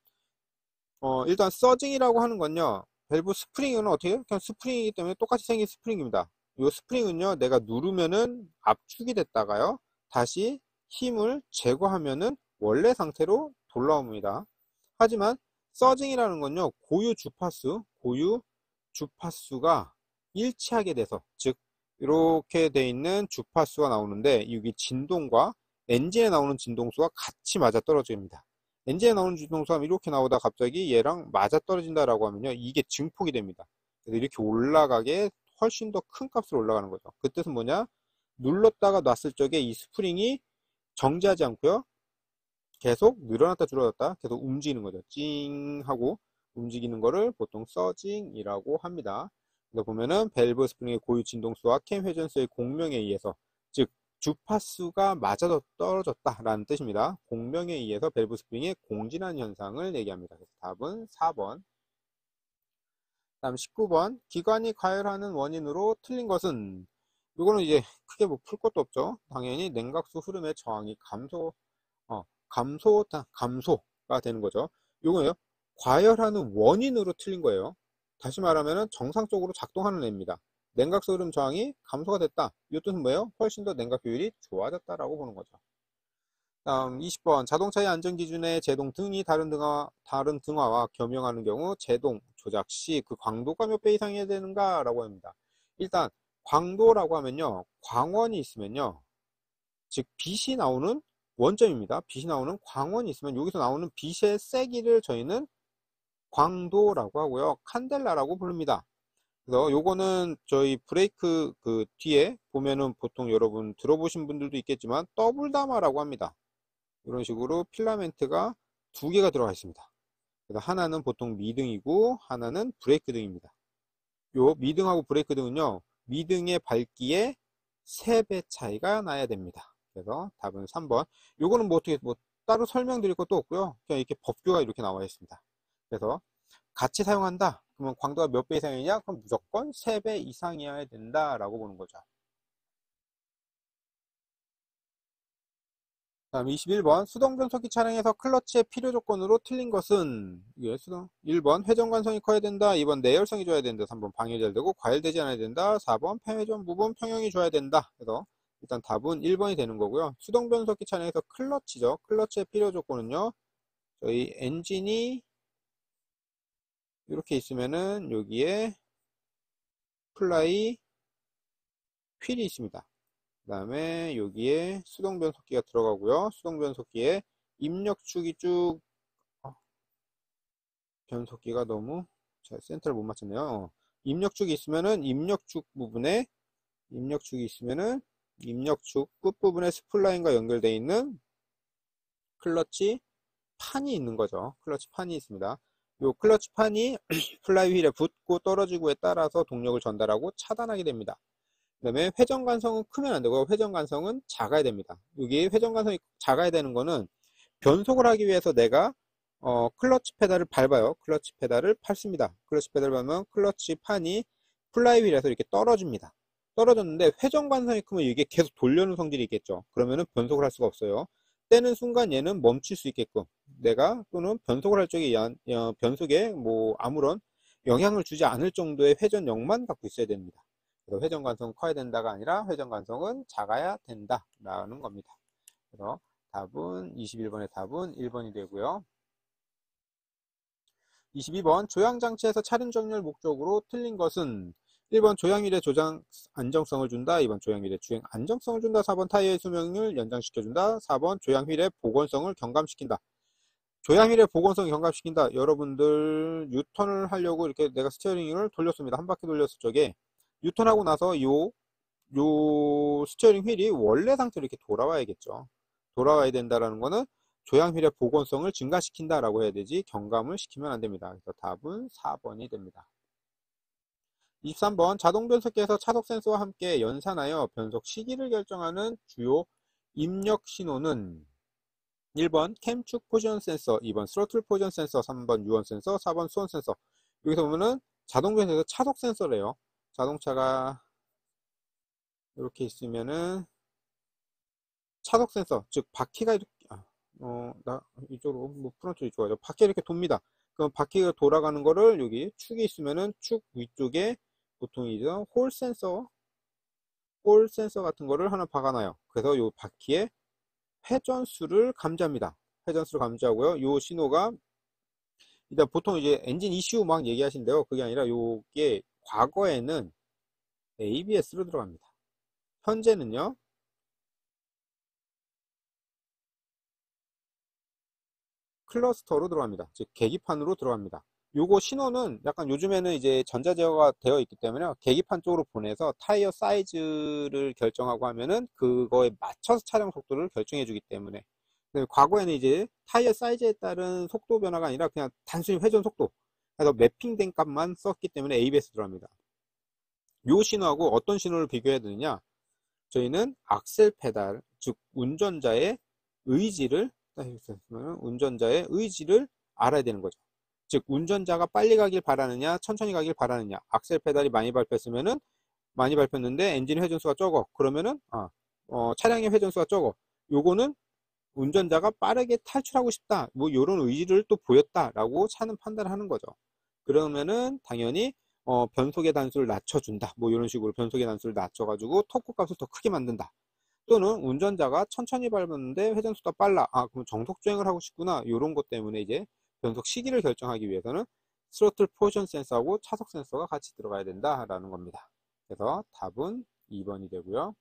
일단 서징이라고 하는 건요, 밸브 스프링은 어떻게 해요? 그냥 스프링이기 때문에 똑같이 생긴 스프링입니다. 이 스프링은요, 내가 누르면은 압축이 됐다가요, 다시 힘을 제거하면은 원래 상태로 돌아옵니다. 하지만 서징이라는 건요, 고유 주파수가 일치하게 돼서, 즉 이렇게 돼 있는 주파수가 나오는데 여기 진동과 엔진에 나오는 진동수가 같이 맞아 떨어집니다. 엔진에 나오는 진동수가 이렇게 나오다 갑자기 얘랑 맞아 떨어진다라고 하면요, 이게 증폭이 됩니다. 그래서 이렇게 올라가게 훨씬 더 큰 값으로 올라가는 거죠. 그 뜻은 뭐냐? 눌렀다가 놨을 적에 이 스프링이 정지하지 않고요, 계속 늘어났다 줄어났다 계속 움직이는 거죠. 찡 하고 움직이는 거를 보통 서징이라고 합니다. 그래서 보면은 밸브 스프링의 고유 진동수와 캠 회전수의 공명에 의해서, 즉 주파수가 맞아 떨어졌다라는 뜻입니다. 공명에 의해서 밸브 스프링의 공진한 현상을 얘기합니다. 그래서 답은 4번. 다음 19번 기관이 과열하는 원인으로 틀린 것은, 이거는 이제 크게 뭐 풀 것도 없죠. 당연히 냉각수 흐름의 저항이 감소가 되는 거죠. 요거요, 과열하는 원인으로 틀린 거예요. 다시 말하면 정상적으로 작동하는 애입니다. 냉각수 흐름 저항이 감소가 됐다. 이 뜻은 뭐예요? 훨씬 더 냉각 효율이 좋아졌다라고 보는 거죠. 다음 20번 자동차의 안전기준에 제동 등이 다른 등화와 겸용하는 경우 제동 조작 시 그 광도가 몇 배 이상이어야 되는가 라고 합니다. 일단 광도라고 하면요, 광원이 있으면요, 즉 빛이 나오는 원점입니다. 빛이 나오는 광원이 있으면 여기서 나오는 빛의 세기를 저희는 광도라고 하고요, 칸델라라고 부릅니다. 그래서 요거는 저희 브레이크 그 뒤에 보면은 보통 여러분 들어보신 분들도 있겠지만 더블다마라고 합니다. 이런 식으로 필라멘트가 두 개가 들어가 있습니다. 그래서 하나는 보통 미등이고 하나는 브레이크 등입니다. 요 미등하고 브레이크 등은요, 미등의 밝기에 3배 차이가 나야 됩니다. 그래서 답은 3번. 요거는 뭐 어떻게 뭐 따로 설명드릴 것도 없고요, 그냥 이렇게 법규가 이렇게 나와 있습니다. 그래서 같이 사용한다 그러면 광도가 몇 배 이상이냐? 그럼 무조건 3배 이상이어야 된다라고 보는 거죠. 다음 21번 수동변속기 차량에서 클러치의 필요 조건으로 틀린 것은, 이게 1번 회전관성이 커야 된다, 2번 내열성이 좋아야 된다, 3번 방해 잘 되고 과열되지 않아야 된다, 4번 폐회전 부분 평형이 좋아야 된다. 그래서 일단 답은 1번이 되는 거고요. 수동변속기 차량에서 클러치죠. 클러치의 필요 조건은요, 저희 엔진이 이렇게 있으면은 여기에 플라이 휠이 있습니다. 그 다음에 여기에 수동 변속기가 들어가고요. 수동 변속기에 입력축이 쭉, 변속기가 너무 자, 센터를 못 맞췄네요. 입력축이 있으면은 입력축이 있으면은 입력축 끝부분에 스플라인과 연결되어 있는 클러치 판이 있는 거죠. 클러치 판이 있습니다. 요 클러치 판이 플라이 휠에 붙고 떨어지고에 따라서 동력을 전달하고 차단하게 됩니다. 그 다음에 회전관성은 크면 안 되고 회전관성은 작아야 됩니다. 여기 회전관성이 작아야 되는 거는 변속을 하기 위해서 내가 클러치 페달을 밟아요. 클러치 페달을 밟습니다. 클러치 페달을 밟으면 클러치 판이 플라이휠에서 이렇게 떨어집니다. 떨어졌는데 회전관성이 크면 이게 계속 돌려는 성질이 있겠죠. 그러면은 변속을 할 수가 없어요. 떼는 순간 얘는 멈출 수 있게끔 내가 또는 변속을 할 적에 변속에 뭐 아무런 영향을 주지 않을 정도의 회전력만 갖고 있어야 됩니다. 그래서 회전 관성은 커야 된다가 아니라 회전 관성은 작아야 된다라는 겁니다. 그래서 답은 21번의 답은 1번이 되고요. 22번 조향장치에서 차륜 정렬 목적으로 틀린 것은 1번 조향일의 조장 안정성을 준다. 2번 조향일의 주행 안정성을 준다. 4번 타이어의 수명을 연장시켜준다. 4번 조향휠의 복원성을 경감시킨다. 조향휠의 복원성을 경감시킨다. 여러분들 유턴을 하려고 이렇게 내가 스티어링을 돌렸습니다. 한 바퀴 돌렸을 적에 유턴하고 나서 요 스티어링 휠이 원래 상태로 이렇게 돌아와야겠죠. 돌아와야 된다라는 거는 조향휠의 복원성을 증가시킨다라고 해야 되지 경감을 시키면 안 됩니다. 그래서 답은 4번이 됩니다. 23번 자동 변속기에서 차속 센서와 함께 연산하여 변속 시기를 결정하는 주요 입력 신호는 1번 캠축 포지션 센서, 2번 스로틀 포지션 센서, 3번 유원 센서, 4번 수온 센서. 여기서 보면은 자동 변속에서 차속 센서래요. 자동차가 이렇게 있으면은 차속 센서, 즉 바퀴가 이렇게 나 이쪽으로 뭐 프론트 이쪽으로 바퀴가 이렇게 돕니다. 그럼 바퀴가 돌아가는 거를 여기 축이 있으면은 축 위쪽에 보통 이제 홀 센서 같은 거를 하나 박아놔요. 그래서 요 바퀴의 회전수를 감지합니다. 회전수를 감지하고요. 요 신호가 일단 보통 이제 엔진 이슈 막 얘기하신대요. 그게 아니라 요게 과거에는 ABS로 들어갑니다. 현재는요. 클러스터로 들어갑니다. 즉 계기판으로 들어갑니다. 요거 신호는 약간 요즘에는 이제 전자 제어가 되어 있기 때문에 계기판 쪽으로 보내서 타이어 사이즈를 결정하고 하면은 그거에 맞춰서 차량 속도를 결정해 주기 때문에 과거에는 이제 타이어 사이즈에 따른 속도 변화가 아니라 그냥 단순히 회전 속도 그래서 매핑된 값만 썼기 때문에 ABS 들어갑니다. 요 신호하고 어떤 신호를 비교해야 되느냐 저희는 악셀 페달 즉 운전자의 의지를 알아야 되는 거죠. 즉 운전자가 빨리 가길 바라느냐 천천히 가길 바라느냐 악셀 페달이 많이 밟혔으면은 많이 밟혔는데 엔진 회전수가 적어 그러면은 차량의 회전수가 적어 요거는 운전자가 빠르게 탈출하고 싶다 뭐 요런 의지를 또 보였다라고 차는 판단을 하는 거죠. 그러면은 당연히 변속의 단수를 낮춰준다 뭐 이런 식으로 변속의 단수를 낮춰가지고 토크 값을 더 크게 만든다. 또는 운전자가 천천히 밟았는데 회전수가 빨라. 그럼 정속주행을 하고 싶구나. 이런 것 때문에 이제 변속 시기를 결정하기 위해서는 스로틀 포지션 센서하고 차속 센서가 같이 들어가야 된다라는 겁니다. 그래서 답은 2번이 되고요.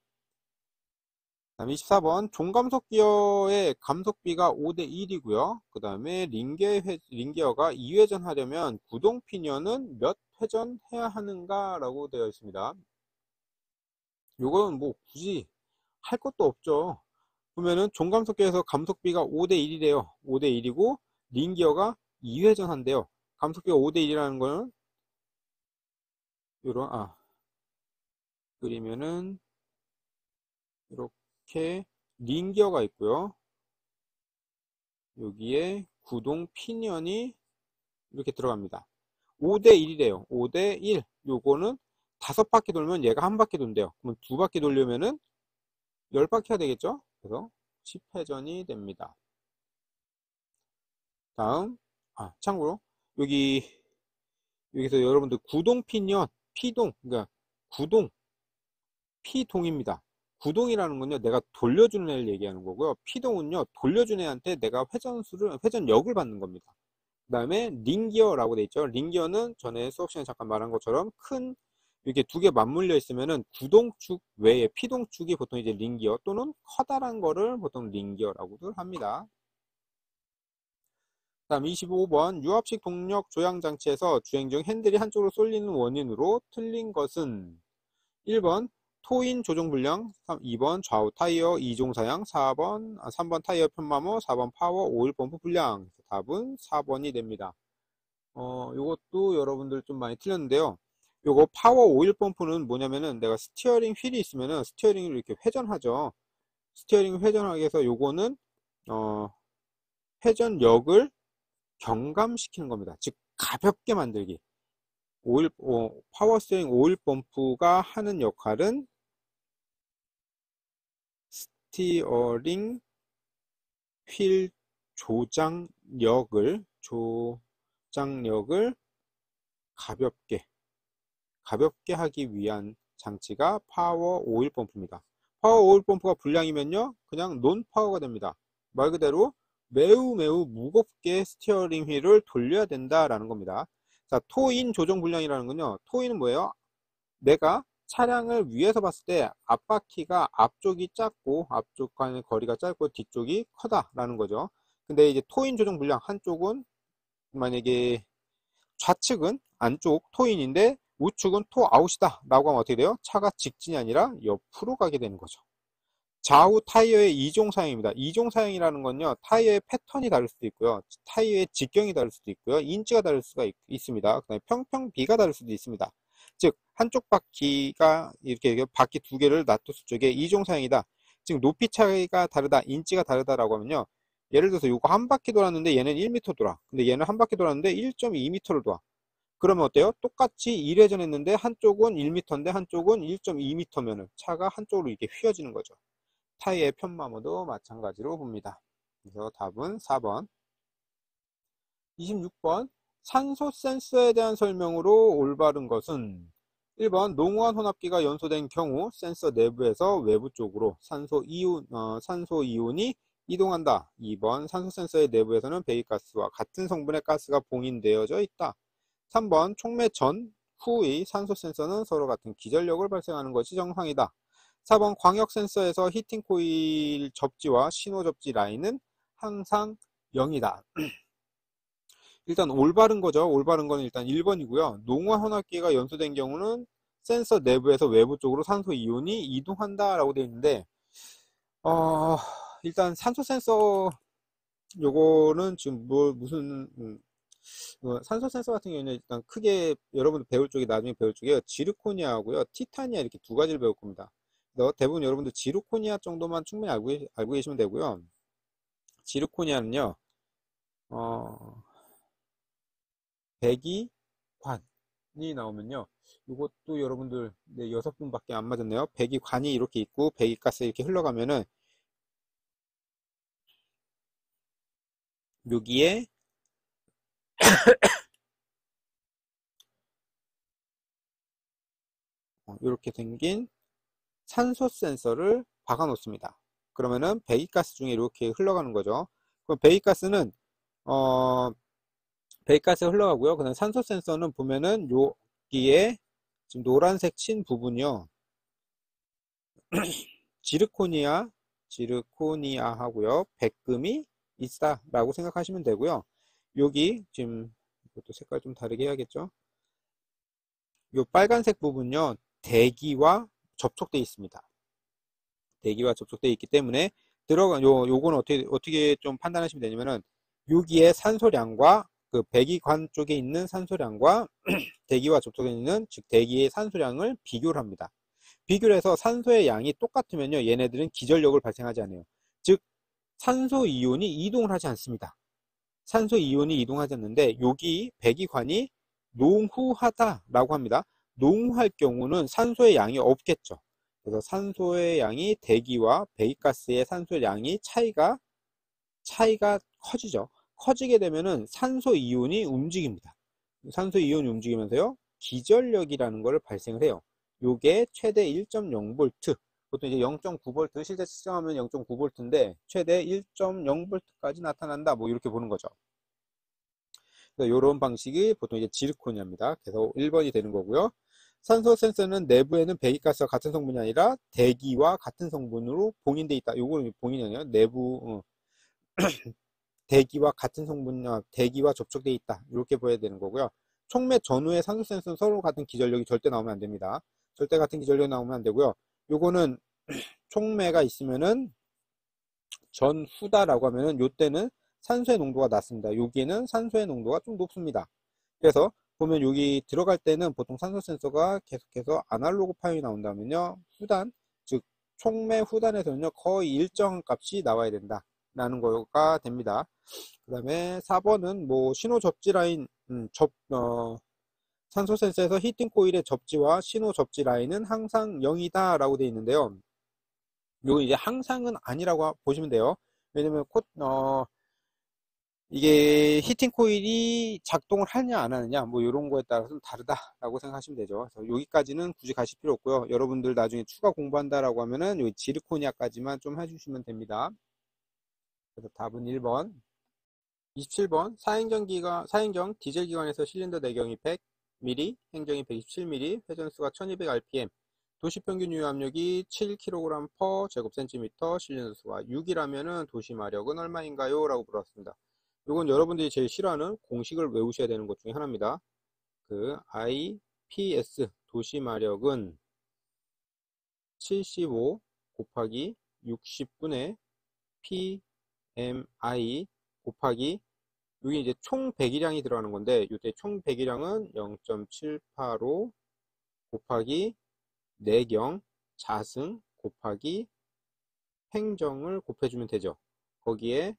다음 24번 종감속 기어의 감속비가 5대 1이고요. 그 다음에 링기어가 2회전 하려면 구동 피니언은 몇 회전 해야 하는가 라고 되어 있습니다. 요거는 뭐 굳이 할 것도 없죠. 보면은 종감속기에서 감속비가 5대 1이래요. 5대 1이고 링기어가 2회전 한대요. 감속비가 5대 1이라는 거는 요런 그리면은 이렇게 링기어가 있고요. 여기에 구동 피니언이 이렇게 들어갑니다. 5대 1이래요. 5대 1. 요거는 5바퀴 돌면 얘가 한 바퀴 돈대요. 그러면 2바퀴 돌려면은 10바퀴가 되겠죠? 그래서 10회전이 됩니다. 다음, 참고로, 여기서 여러분들 구동 피니언, 피동, 그러니까 구동, 피동입니다. 구동이라는 건요, 내가 돌려주는 애를 얘기하는 거고요. 피동은요, 돌려준 애한테 내가 회전력을 받는 겁니다. 그 다음에 링기어라고 돼 있죠. 링기어는 전에 수업 시간에 잠깐 말한 것처럼 이렇게 두 개 맞물려 있으면은 구동축 외에 피동축이 보통 이제 링기어 또는 커다란 거를 보통 링기어라고도 합니다. 다음 25번 유압식 동력 조향 장치에서 주행 중 핸들이 한쪽으로 쏠리는 원인으로 틀린 것은 1번 토인 조종 불량, 2번 좌우 타이어 이종 사양, 3번 타이어 편마모, 4번 파워 오일 펌프 불량. 답은 4번이 됩니다. 요것도 여러분들 좀 많이 틀렸는데요. 요거 파워 오일 펌프는 뭐냐면은 내가 스티어링 휠이 있으면은 스티어링을 이렇게 회전하죠. 스티어링 회전하게 해서 요거는 회전력을 경감시키는 겁니다. 즉 가볍게 만들기. 파워 스티어링 오일 펌프가 하는 역할은 스티어링 휠 조장력을 가볍게 하기 위한 장치가 파워 오일 펌프입니다. 파워 오일 펌프가 불량이면요, 그냥 논파워가 됩니다. 말 그대로 매우 무겁게 스티어링 휠을 돌려야 된다라는 겁니다. 자, 토인 조정 불량이라는 건요, 토인은 뭐예요? 내가 차량을 위에서 봤을 때 앞바퀴가 앞쪽이 작고 앞쪽과의 거리가 짧고 뒤쪽이 커다라는 거죠. 근데 이제 토인 조정 불량, 한쪽은 만약에 좌측은 안쪽 토인인데 우측은 토아웃이다 라고 하면 어떻게 돼요? 차가 직진이 아니라 옆으로 가게 되는 거죠. 좌우 타이어의 이종 사양입니다. 이종 사양이라는 건요, 타이어의 패턴이 다를 수도 있고요, 타이어의 직경이 다를 수도 있고요, 인치가 다를 수가 있습니다. 그다음에 평평비가 다를 수도 있습니다. 즉 한쪽 바퀴가 이렇게 바퀴 두 개를 놔뒀을 적에 이종 사양이다, 즉 높이 차이가 다르다, 인치가 다르다라고 하면요, 예를 들어서 이거 한 바퀴 돌았는데 얘는 1m 돌아. 근데 얘는 한 바퀴 돌았는데 1.2m를 돌아. 그러면 어때요? 똑같이 1회전 했는데 한쪽은 1m인데 한쪽은 1.2m면은 차가 한쪽으로 이렇게 휘어지는 거죠. 타이어의 편마모도 마찬가지로 봅니다. 그래서 답은 4번. 26번. 산소 센서에 대한 설명으로 올바른 것은 1번 농후한 혼합기가 연소된 경우 센서 내부에서 외부 쪽으로 산소 이온이 이동한다. 2번 산소 센서의 내부에서는 배기가스와 같은 성분의 가스가 봉인되어져 있다. 3번 촉매 전, 후의 산소 센서는 서로 같은 기전력을 발생하는 것이 정상이다. 4번 광역 센서에서 히팅 코일 접지와 신호 접지 라인은 항상 0이다. 일단 올바른 거죠. 올바른 거는 일단 1번이고요. 농후한 혼합기가 연소된 경우는 센서 내부에서 외부 쪽으로 산소 이온이 이동한다 라고 되어 있는데, 일단 산소 센서 요거는 지금 무슨 산소 센서 같은 경우는 일단 크게 여러분들 배울 쪽이 나중에 배울 쪽이에요. 지르코니아하고요, 티타니아 이렇게 두 가지를 배울 겁니다. 그래서 대부분 여러분들 지르코니아 정도만 충분히 알고 계시면 되고요. 지르코니아는요, 배기관이 나오면요, 이것도 여러분들 6분밖에 안 맞았네요. 배기관이 이렇게 있고 배기가스 이렇게 흘러가면은 여기에 이렇게 생긴 산소 센서를 박아 놓습니다. 그러면은 배기가스 중에 이렇게 흘러가는 거죠. 그럼 배기가스는 배기가스 흘러가고요. 그다음 산소 센서는 보면은 여기에 지금 노란색 친 부분이요, 지르코니아 하고요, 백금이 있다라고 생각하시면 되고요. 여기 지금 이것도 색깔 좀 다르게 해야겠죠. 요 빨간색 부분요, 대기와 접촉되어 있습니다. 대기와 접촉되어 있기 때문에 요거는 어떻게 좀 판단하시면 되냐면은, 여기에 산소량과 그 배기관 쪽에 있는 산소량과 대기와 접촉되어 있는, 즉 대기의 산소량을 비교를 합니다. 비교를 해서 산소의 양이 똑같으면요, 얘네들은 기전력을 발생하지 않아요. 즉 산소 이온이 이동을 하지 않습니다. 산소 이온이 이동하지 않는데 여기 배기관이 농후하다라고 합니다. 농후할 경우는 산소의 양이 없겠죠. 그래서 산소의 양이 대기와 배기가스의 산소의 양이 차이가 커지죠. 커지게 되면은 산소 이온이 움직입니다. 산소 이온이 움직이면서요, 기전력이라는 것을 발생을 해요. 요게 최대 1.0V, 보통 이제 0.9V, 실제 측정하면 0.9V인데 최대 1.0V까지 나타난다, 뭐 이렇게 보는 거죠. 이런 방식이 보통 이제 지르코니아입니다. 그래서 1번이 되는 거고요. 산소 센서는 내부에는 배기가스와 같은 성분이 아니라 대기와 같은 성분으로 봉인되어 있다. 요거는 봉인이 아니라 내부 대기와 같은 성분, 대기와 접촉되어 있다, 이렇게 보여야 되는 거고요. 촉매 전후의 산소 센서는 서로 같은 기전력이 절대 나오면 안 됩니다. 절대 같은 기전력이 나오면 안 되고요. 요거는 촉매가 있으면은 전후다라고 하면은 요때는 산소의 농도가 낮습니다. 여기에는 산소의 농도가 좀 높습니다. 그래서 보면 여기 들어갈 때는 보통 산소 센서가 계속해서 아날로그 파형이 나온다면요, 후단, 즉 촉매 후단에서는요 거의 일정한 값이 나와야 된다 라는 거가 됩니다. 그 다음에 4번은 뭐 신호 접지 라인, 산소 센서에서 히팅 코일의 접지와 신호 접지 라인은 항상 0이다 라고 되어 있는데요, 요거 이제 항상은 아니라고 보시면 돼요. 왜냐면 이게 히팅 코일이 작동을 하느냐 안 하느냐 뭐 이런 거에 따라서 다르다라고 생각하시면 되죠. 그래서 여기까지는 굳이 가실 필요 없고요. 여러분들 나중에 추가 공부한다라고 하면은 여기 지르코니아까지만 좀 해주시면 됩니다. 그래서 답은 1번. 27번 사행정 디젤 기관에서 실린더 내경이 100mm, 행정이 127mm, 회전수가 1200rpm, 도시평균 유효압력이 7kg/제곱센티미터, 실린더 수가 6이라면은 도시 마력은 얼마인가요? 라고 물었습니다. 이건 여러분들이 제일 싫어하는 공식을 외우셔야 되는 것 중에 하나입니다. 그 IPS 도시 마력은 75 곱하기 60분의 PMI 곱하기 여기 이제 총 배기량이 들어가는 건데 이때 총 배기량은 0.785 곱하기 내경 자승 곱하기 행정을 곱해주면 되죠. 거기에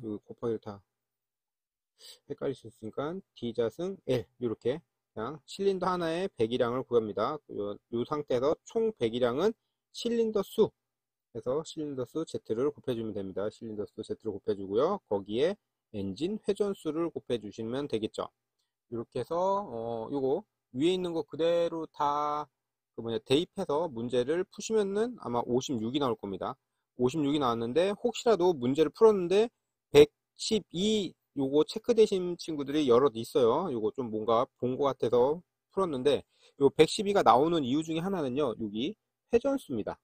여기 곱하기를 다 헷갈릴 수 있으니까 D자승 L 이렇게 그냥 실린더 하나의 배기량을 구합니다. 이 상태에서 총 배기량은 실린더 수 해서 실린더 수 Z를 곱해주면 됩니다. 실린더 수 Z를 곱해주고요. 거기에 엔진 회전수를 곱해주시면 되겠죠. 이렇게 해서 요거 위에 있는 거 그대로 다 대입해서 문제를 푸시면은 아마 56이 나올 겁니다. 56이 나왔는데 혹시라도 문제를 풀었는데 112 요거 체크되신 친구들이 여럿 있어요. 요거 좀 뭔가 본 것 같아서 풀었는데 요 112가 나오는 이유 중에 하나는요. 여기 회전수입니다.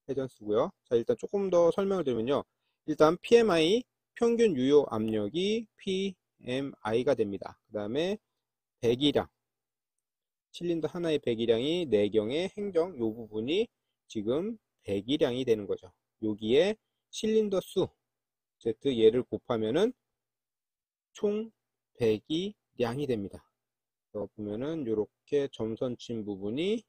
회전수고요. 자, 일단 조금 더 설명을 드리면요. 일단 PMI 평균 유효 압력이 PMI가 됩니다. 그 다음에 배기량 실린더 하나의 배기량이 내경의 행정 요 부분이 지금 배기량이 되는 거죠. 여기에 실린더 수 Z 얘를 곱하면은 총 배기량이 됩니다. 보면은 이렇게 점선 친 부분이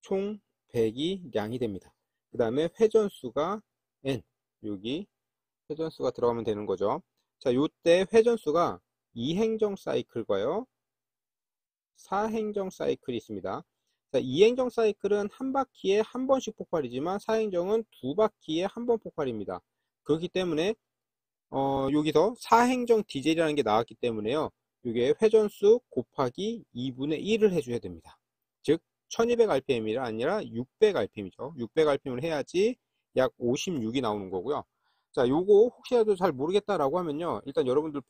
총 배기량이 됩니다. 그 다음에 회전수가 N 여기 회전수가 들어가면 되는 거죠. 자, 요때 회전수가 2행정 사이클과요 4행정 사이클이 있습니다. 자, 2행정 사이클은 한 바퀴에 한 번씩 폭발이지만 4행정은 두 바퀴에 한 번 폭발입니다. 그렇기 때문에 여기서 4행정 디젤이라는 게 나왔기 때문에요. 이게 회전수 곱하기 2분의 1을 해줘야 됩니다. 즉 1200rpm이 아니라 600rpm이죠. 600rpm을 해야지 약 56이 나오는 거고요. 자, 요거 혹시라도 잘 모르겠다라고 하면요. 일단 여러분들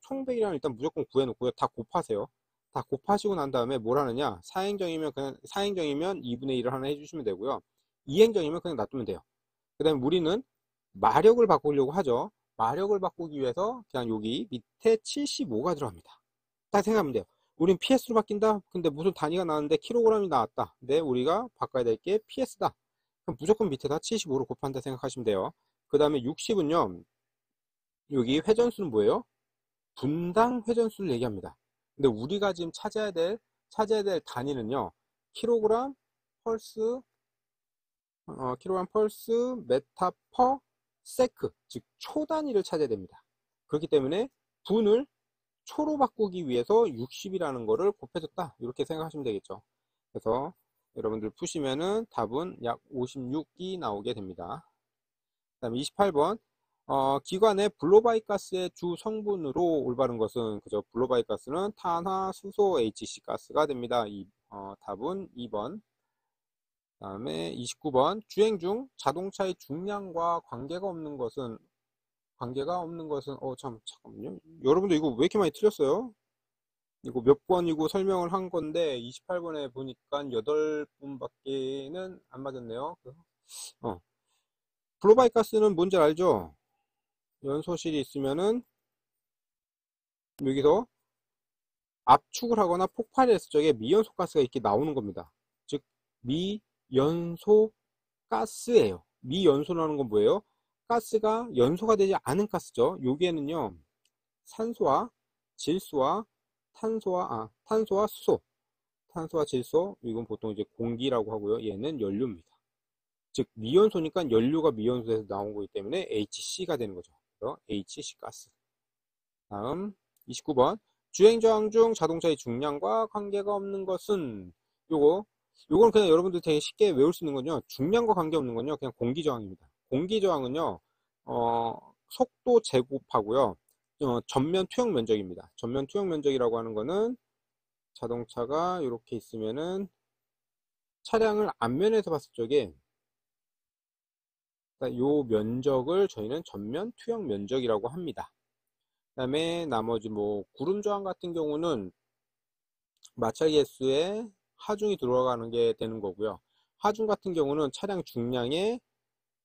총 배기량 일단 무조건 구해놓고요. 다 곱하세요. 다 곱하시고 난 다음에 뭘 하느냐. 4행정이면 2분의 1을 하나 해주시면 되고요. 2행정이면 그냥 놔두면 돼요. 그 다음에 우리는 마력을 바꾸려고 하죠. 마력을 바꾸기 위해서 그냥 여기 밑에 75가 들어갑니다. 딱 생각하면 돼요. 우린 PS로 바뀐다? 근데 무슨 단위가 나왔는데 킬로그램이 나왔다. 근데 우리가 바꿔야 될 게 PS다. 그럼 무조건 밑에다 75로 곱한다 생각하시면 돼요. 그 다음에 60은요. 여기 회전수는 뭐예요? 분당 회전수를 얘기합니다. 근데 우리가 지금 찾아야 될 단위는요. 킬로그램 펄스 메타 퍼 세크 즉 초 단위를 찾아야 됩니다. 그렇기 때문에 분을 초로 바꾸기 위해서 60이라는 거를 곱해줬다 이렇게 생각하시면 되겠죠. 그래서 여러분들 푸시면은 답은 약 56이 나오게 됩니다. 그 다음에 28번 기관의 블로바이 가스의 주 성분으로 올바른 것은 그저 블로바이 가스는 탄화, 수소, HC 가스가 됩니다. 답은 2번. 그 다음에 29번 주행 중 자동차의 중량과 관계가 없는 것은 잠깐만요. 여러분들 이거 왜 이렇게 많이 틀렸어요? 이거 몇 번이고 설명을 한 건데 28번에 보니까 8분밖에는 안 맞았네요. 블로바이 가스는 뭔지 알죠? 연소실이 있으면은 여기서 압축을 하거나 폭발을 했을 적에 미연소 가스가 이렇게 나오는 겁니다. 즉 미연소 가스예요. 미연소라는 건 뭐예요? 가스가 연소가 되지 않은 가스죠. 여기에는요 산소와 질소와 탄소와 수소, 탄소와 질소, 이건 보통 이제 공기라고 하고요. 얘는 연료입니다. 즉 미연소니까 연료가 미연소에서 나온 거기 때문에 HC가 되는 거죠. 그래서 HC 가스. 다음 29번 주행저항 중 자동차의 중량과 관계가 없는 것은 요건 그냥 여러분들 되게 쉽게 외울 수 있는 건요. 중량과 관계없는 건요. 그냥 공기저항입니다. 공기저항은요. 속도 제곱하고요. 전면 투영 면적입니다. 전면 투영 면적이라고 하는 거는 자동차가 이렇게 있으면은 차량을 앞면에서 봤을 적에 요 면적을 저희는 전면 투영 면적이라고 합니다. 그 다음에 나머지 뭐 구름 저항 같은 경우는 마찰 개수에 하중이 들어가는 게 되는 거고요. 하중 같은 경우는 차량 중량에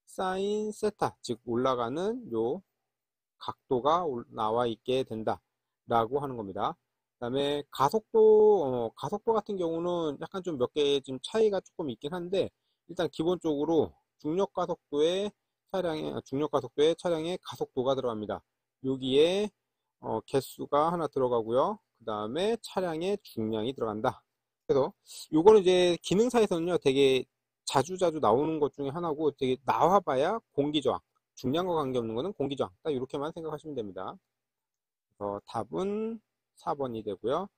쌓인 세타, 즉 올라가는 요 각도가 나와 있게 된다 라고 하는 겁니다. 그 다음에 가속도 같은 경우는 약간 좀 몇 개 좀 차이가 조금 있긴 한데, 일단 기본적으로 중력 가속도에 차량의 가속도가 들어갑니다. 여기에 개수가 하나 들어가고요. 그 다음에 차량의 중량이 들어간다. 그래서 요거는 이제 기능사에서는요 되게 자주 나오는 것 중에 하나고, 되게 나와봐야 공기저항, 중량과 관계없는 거는 공기저항, 딱 이렇게만 생각하시면 됩니다. 답은 4번이 되고요.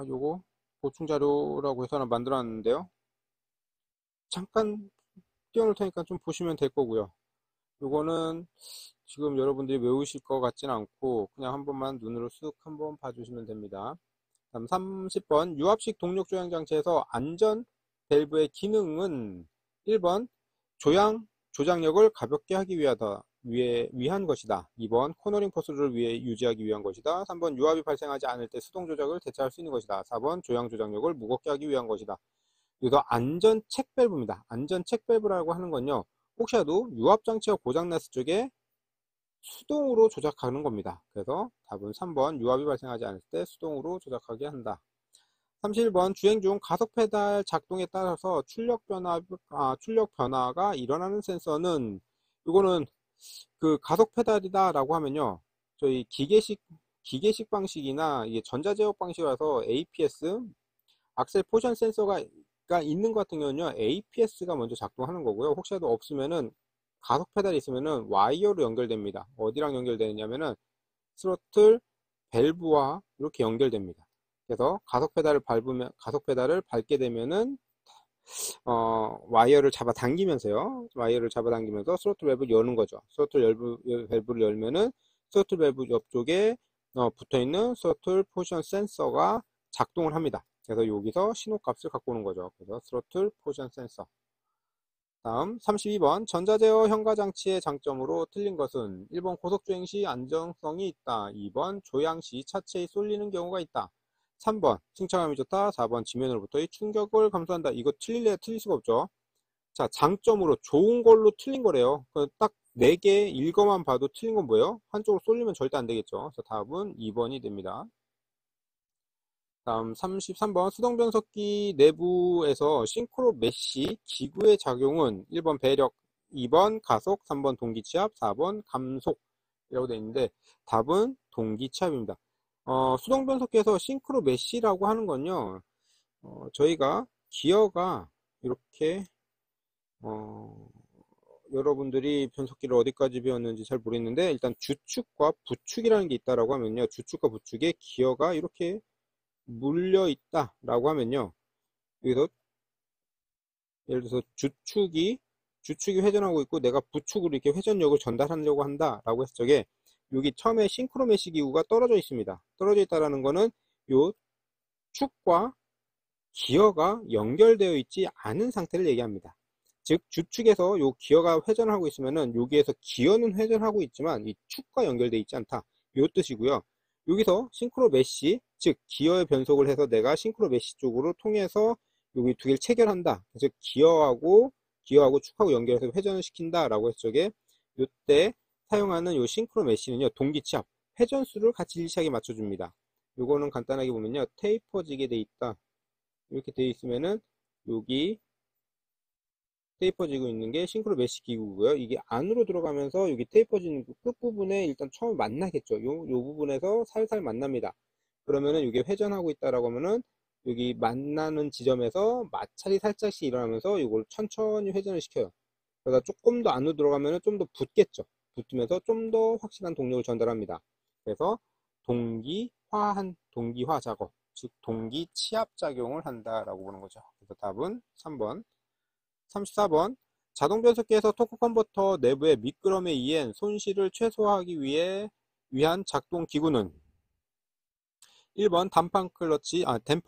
요거 보충 자료라고 해서 하나 만들어 놨는데요. 잠깐 띄워놓을 테니까 좀 보시면 될 거고요. 요거는 지금 여러분들이 외우실 것 같지는 않고 그냥 한 번만 눈으로 쓱 한번 봐주시면 됩니다. 다음 30번 유압식 동력 조향 장치에서 안전 밸브의 기능은 1번 조작력을 가볍게 하기 위한 것이다. 2번 코너링 포스를 유지하기 위한 것이다. 3번 유압이 발생하지 않을 때 수동 조작을 대체할 수 있는 것이다. 4번 조향 조작력을 무겁게 하기 위한 것이다. 여기서 안전 책 밸브입니다. 안전 책 밸브라고 하는 건요, 혹시라도 유압 장치가 고장났을 적에 수동으로 조작하는 겁니다. 그래서 답은 3번 유압이 발생하지 않을 때 수동으로 조작하게 한다. 31번 주행 중 가속 페달 작동에 따라서 출력 변화가 일어나는 센서는, 이거는 그 가속 페달이다 라고 하면요, 저희 기계식 방식이나 이게 전자제어 방식이라서 APS 악셀 포션 센서가 있는 것 같은 경우는요 APS가 먼저 작동하는 거고요. 혹시라도 없으면은 가속 페달이 있으면은 와이어로 연결됩니다. 어디랑 연결되느냐면은 스로틀 밸브와 이렇게 연결됩니다. 그래서 가속 페달을 밟게 되면은 와이어를 잡아당기면서 스로틀 밸브를 여는 거죠. 밸브를 열면은 스로틀 밸브 옆쪽에 붙어있는 스로틀 포지션 센서가 작동을 합니다. 그래서 여기서 신호값을 갖고 오는 거죠. 그래서 스로틀 포지션 센서. 다음 32번 전자제어 현가장치의 장점으로 틀린 것은 1번 고속주행 시 안정성이 있다. 2번 조향 시 차체에 쏠리는 경우가 있다. 3번 승차감이 좋다. 4번 지면으로부터의 충격을 감소한다. 이거 틀릴 수가 없죠. 자, 장점으로 좋은 걸로 틀린 거래요. 딱 4개 읽어만 봐도 틀린 건 뭐예요? 한쪽으로 쏠리면 절대 안 되겠죠. 그래서 답은 2번이 됩니다. 다음 33번 수동변속기 내부에서 싱크로 메쉬 기구의 작용은 1번 배력, 2번 가속, 3번 동기치압, 4번 감속이라고 되어 있는데 답은 동기치압입니다. 수동변속기에서 싱크로 메쉬라고 하는 건요, 저희가 기어가 이렇게 여러분들이 변속기를 어디까지 배웠는지 잘 모르겠는데, 일단 주축과 부축이라는 게 있다라고 하면요, 주축과 부축에 기어가 이렇게 물려 있다 라고 하면요, 여기서 예를 들어서 주축이 회전하고 있고 내가 부축으로 이렇게 회전력을 전달하려고 한다 라고 했을 적에, 여기 처음에 싱크로메시 기구가 떨어져 있습니다. 떨어져 있다라는 거는 요 축과 기어가 연결되어 있지 않은 상태를 얘기합니다. 즉 주축에서 요 기어가 회전하고 있으면은 여기에서 기어는 회전하고 있지만 이 축과 연결되어 있지 않다, 요 뜻이고요. 여기서 싱크로 메쉬, 즉 기어의 변속을 해서 내가 싱크로 메쉬 쪽으로 통해서 여기 두 개를 체결한다, 즉 기어하고 축하고 연결해서 회전을 시킨다 라고 했을 적에, 이때 사용하는 요 싱크로 메쉬는요 동기치압, 회전수를 같이 일치하게 맞춰줍니다. 요거는 간단하게 보면요, 테이퍼지게 돼 있다 이렇게 되어 있으면은 여기 테이퍼지고 있는 게 싱크로 메쉬 기구고요. 이게 안으로 들어가면서 여기 테이퍼지는 그 끝부분에 일단 처음 만나겠죠. 요 부분에서 살살 만납니다. 그러면은 이게 회전하고 있다라고 하면은 여기 만나는 지점에서 마찰이 살짝씩 일어나면서 이걸 천천히 회전을 시켜요. 그러다 조금 더 안으로 들어가면은 좀 더 붙겠죠. 붙으면서 좀 더 확실한 동력을 전달합니다. 그래서 동기화 작업, 즉 동기 치압 작용을 한다라고 보는 거죠. 그래서 답은 3번. 34번 자동 변속기에서 토크 컨버터 내부의 미끄럼에 의한 손실을 최소화하기 위한 작동 기구는 1번 댐퍼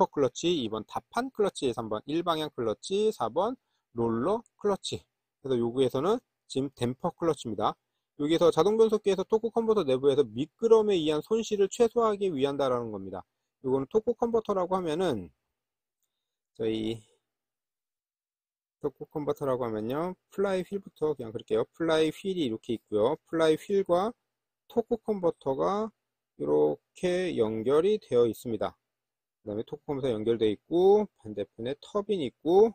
클러치, 2번 다판 클러치, 3번 일방향 클러치, 4번 롤러 클러치. 그래서 여기에서는 지금 댐퍼 클러치입니다. 여기서 자동 변속기에서 토크 컨버터 내부에서 미끄럼에 의한 손실을 최소화하기 위한다라는 겁니다. 이거는 토크 컨버터라고 하면은 저희 토크 컨버터라고 하면요, 플라이 휠부터 그냥 그럴게요. 플라이 휠이 이렇게 있고요. 플라이 휠과 토크 컨버터가 이렇게 연결이 되어 있습니다. 그 다음에 토크 컨버터 연결되어 있고, 반대편에 터빈이 있고,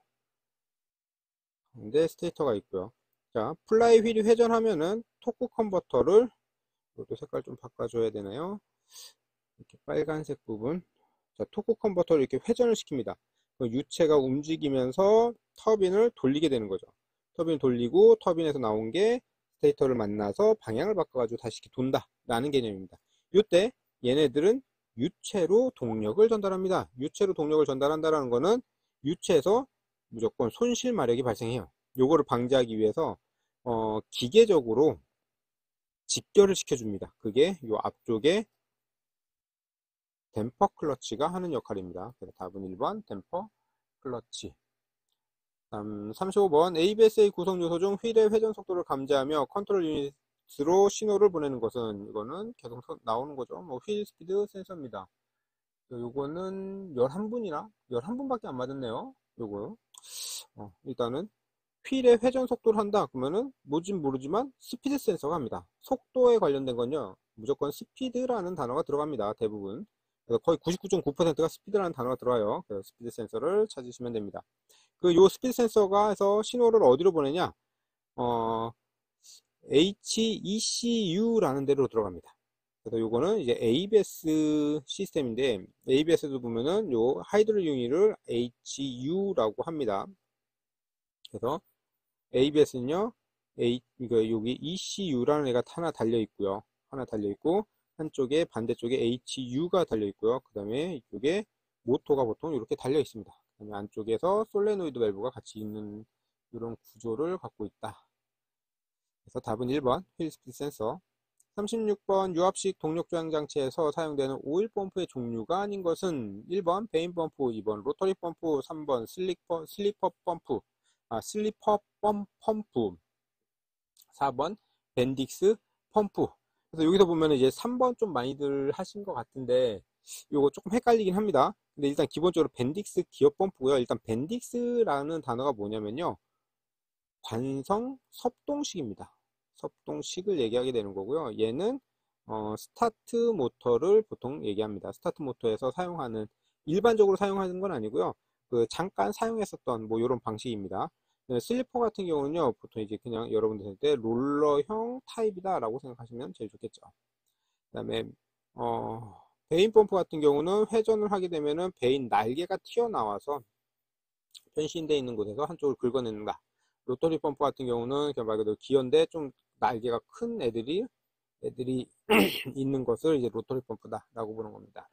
가운데 스테이터가 있고요. 자, 플라이 휠이 회전하면은 토크 컨버터를, 이것도 색깔 좀 바꿔줘야 되나요? 이렇게 빨간색 부분. 자, 토크 컨버터를 이렇게 회전을 시킵니다. 그 유체가 움직이면서 터빈을 돌리게 되는 거죠. 터빈을 돌리고 터빈에서 나온 게 스테이터를 만나서 방향을 바꿔가지고 다시 이렇게 돈다 라는 개념입니다. 이때 얘네들은 유체로 동력을 전달합니다. 유체로 동력을 전달한다는 거는 유체에서 무조건 손실 마력이 발생해요. 요거를 방지하기 위해서 기계적으로 직결을 시켜줍니다. 그게 요 앞쪽에 댐퍼 클러치가 하는 역할입니다. 그래서 답은 1번 댐퍼 클러치. 35번 ABS의 구성 요소 중 휠의 회전 속도를 감지하며 컨트롤 유닛으로 신호를 보내는 것은, 이거는 계속 나오는 거죠. 뭐 휠 스피드 센서입니다. 요거는 11분밖에 안 맞았네요. 요거 일단은 휠의 회전 속도를 한다 그러면은 뭔진 모르지만 스피드 센서가 합니다. 속도에 관련된 건요 무조건 스피드라는 단어가 들어갑니다. 대부분. 그래서 거의 99.9%가 스피드라는 단어가 들어와요. 그래서 스피드 센서를 찾으시면 됩니다. 요 스피드 센서가 해서 신호를 어디로 보내냐, HECU라는 데로 들어갑니다. 그래서 요거는 이제 ABS 시스템인데, ABS도 보면은 요 하이드롤 유닛을 HU라고 합니다. 그래서 ABS는요, 여기 ECU라는 애가 하나 달려 있고요. 한쪽에 반대쪽에 HU가 달려 있고요. 그 다음에 이쪽에 모터가 보통 이렇게 달려 있습니다. 그 다음에 안쪽에서 솔레노이드 밸브가 같이 있는 이런 구조를 갖고 있다. 그래서 답은 1번 휠 스피드 센서. 36번 유압식 동력 조향 장치에서 사용되는 오일 펌프의 종류가 아닌 것은 1번 베인 펌프, 2번 로터리 펌프, 3번 슬리퍼 펌프, 펌프, 4번 벤딕스 펌프. 그래서 여기서 보면 이제 3번 좀 많이들 하신 것 같은데 이거 조금 헷갈리긴 합니다. 근데 일단 기본적으로 벤딕스 기어 펌프고요. 일단 벤딕스라는 단어가 뭐냐면요, 관성 섭동식입니다. 섭동식을 얘기하게 되는 거고요. 얘는 스타트 모터를 보통 얘기합니다. 스타트 모터에서 사용하는, 일반적으로 사용하는 건 아니고요. 그 잠깐 사용했었던 뭐 이런 방식입니다. 슬리퍼 같은 경우는요, 보통 이제 그냥 여러분들 할 때 롤러형 타입이다 라고 생각하시면 제일 좋겠죠. 그 다음에 베인 펌프 같은 경우는 회전을 하게 되면은 베인 날개가 튀어나와서 변신되어 있는 곳에서 한쪽을 긁어낸다. 로터리 펌프 같은 경우는 그냥 말 그대로 기어인데 좀 날개가 큰 애들이 있는 것을 이제 로터리 펌프다 라고 보는 겁니다.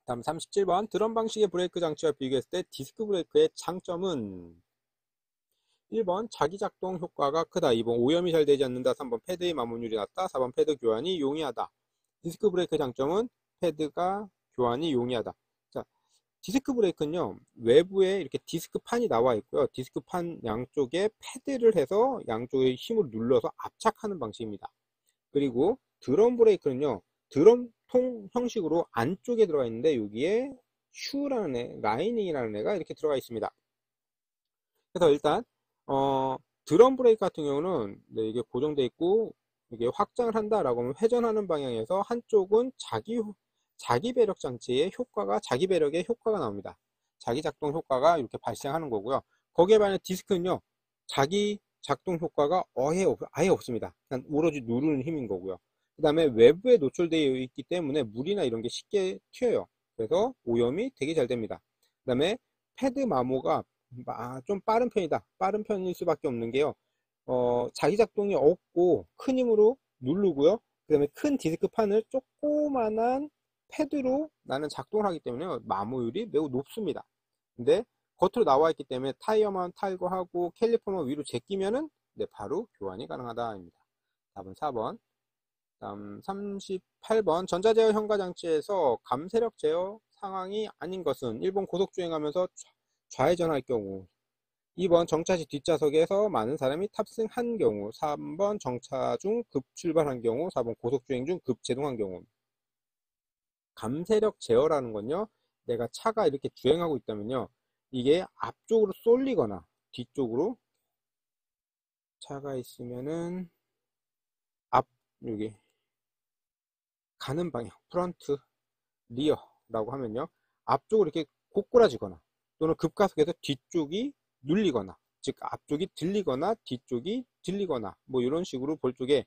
다음 37번 드럼 방식의 브레이크 장치와 비교했을 때 디스크 브레이크의 장점은 1번 자기작동 효과가 크다, 2번 오염이 잘 되지 않는다, 3번 패드의 마모율이 낮다, 4번 패드 교환이 용이하다. 디스크 브레이크 장점은 패드가 교환이 용이하다. 자, 디스크 브레이크는요, 외부에 이렇게 디스크판이 나와 있고요. 디스크판 양쪽에 패드를 해서 양쪽에 힘을 눌러서 압착하는 방식입니다. 그리고 드럼 브레이크는요, 드럼통 형식으로 안쪽에 들어가 있는데 여기에 슈라는 라이닝이라는 애가 이렇게 들어가 있습니다. 그래서 일단 드럼 브레이크 같은 경우는 이게 고정되어 있고 이게 확장을 한다라고 하면 회전하는 방향에서 한쪽은 자기 배력 장치의 효과가, 자기 배력의 효과가 나옵니다. 자기 작동 효과가 이렇게 발생하는 거고요. 거기에 반해 디스크는요, 자기 작동 효과가 아예 없습니다. 그냥 오로지 누르는 힘인 거고요. 그 다음에 외부에 노출되어 있기 때문에 물이나 이런 게 쉽게 튀어요. 그래서 오염이 되게 잘 됩니다. 그 다음에 패드 마모가 좀 빠른 편이다. 빠른 편일 수밖에 없는 게요, 자기 작동이 없고 큰 힘으로 누르고요. 그 다음에 큰 디스크판을 조그만한 패드로 나는 작동을 하기 때문에 마모율이 매우 높습니다. 근데 겉으로 나와 있기 때문에 타이어만 탈거하고 캘리퍼만 위로 제끼면은 네, 바로 교환이 가능하다입니다. 답은 4번. 다음 38번 전자제어 현가장치에서 감세력 제어 상황이 아닌 것은 1번 고속주행하면서 좌회전할 경우, 2번 정차 시 뒷좌석에서 많은 사람이 탑승한 경우, 3번 정차 중 급출발한 경우, 4번 고속주행 중 급제동한 경우. 감세력 제어라는 건요, 내가 차가 이렇게 주행하고 있다면요, 이게 앞쪽으로 쏠리거나 뒤쪽으로 차가 있으면은 앞, 여기 가는 방향, 프런트, 리어라고 하면요, 앞쪽으로 이렇게 고꾸라지거나 또는 급가속해서 뒤쪽이 눌리거나, 즉 앞쪽이 들리거나 뒤쪽이 들리거나 뭐 이런 식으로 볼 쪽에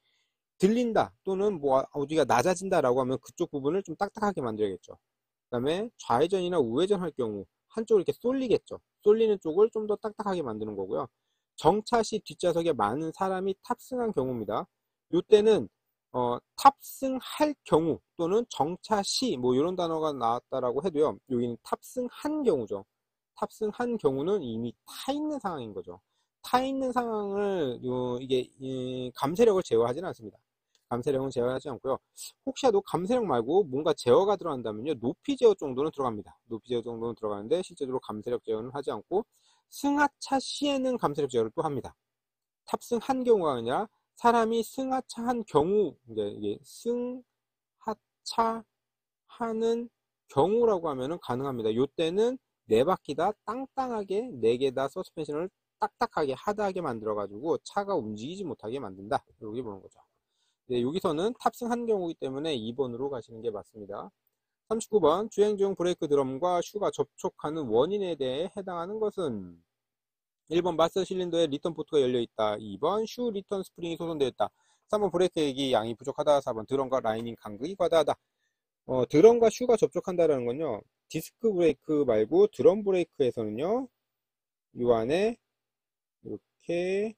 들린다 또는 뭐 어디가 낮아진다 라고 하면 그쪽 부분을 좀 딱딱하게 만들어야겠죠. 그 다음에 좌회전이나 우회전 할 경우 한쪽으로 이렇게 쏠리겠죠. 쏠리는 쪽을 좀 더 딱딱하게 만드는 거고요. 정차 시 뒷좌석에 많은 사람이 탑승한 경우입니다. 이때는 탑승할 경우 또는 정차 시 뭐 이런 단어가 나왔다라고 해도요, 여기는 탑승한 경우죠. 탑승한 경우는 이미 타 있는 상황인 거죠. 타 있는 상황을 이게 감세력을 제어하지는 않습니다. 감세력은 제어하지 않고요. 혹시라도 감세력 말고 뭔가 제어가 들어간다면요, 높이 제어 정도는 들어갑니다. 높이 제어 정도는 들어가는데 실제로 감세력 제어는 하지 않고 승하차 시에는 감세력 제어를 또 합니다. 탑승한 경우가 아니라 사람이 승하차한 경우, 이게 승하차 하는 경우라고 하면은 가능합니다. 이때는 네 바퀴 다 땅땅하게, 네 개 다 서스펜션을 딱딱하게 하드하게 만들어 가지고 차가 움직이지 못하게 만든다, 이렇게 보는 거죠. 네, 여기서는 탑승한 경우이기 때문에 2번으로 가시는 게 맞습니다. 39번 주행 중 브레이크 드럼과 슈가 접촉하는 원인에 대해 해당하는 것은 1번 마스터 실린더에 리턴 포트가 열려있다, 2번 슈 리턴 스프링이 소선되어 있다, 3번 브레이크액이 양이 부족하다, 4번 드럼과 라이닝 간극이 과다하다. 드럼과 슈가 접촉한다라는 건요, 디스크 브레이크 말고 드럼 브레이크에서는요, 이 안에 이렇게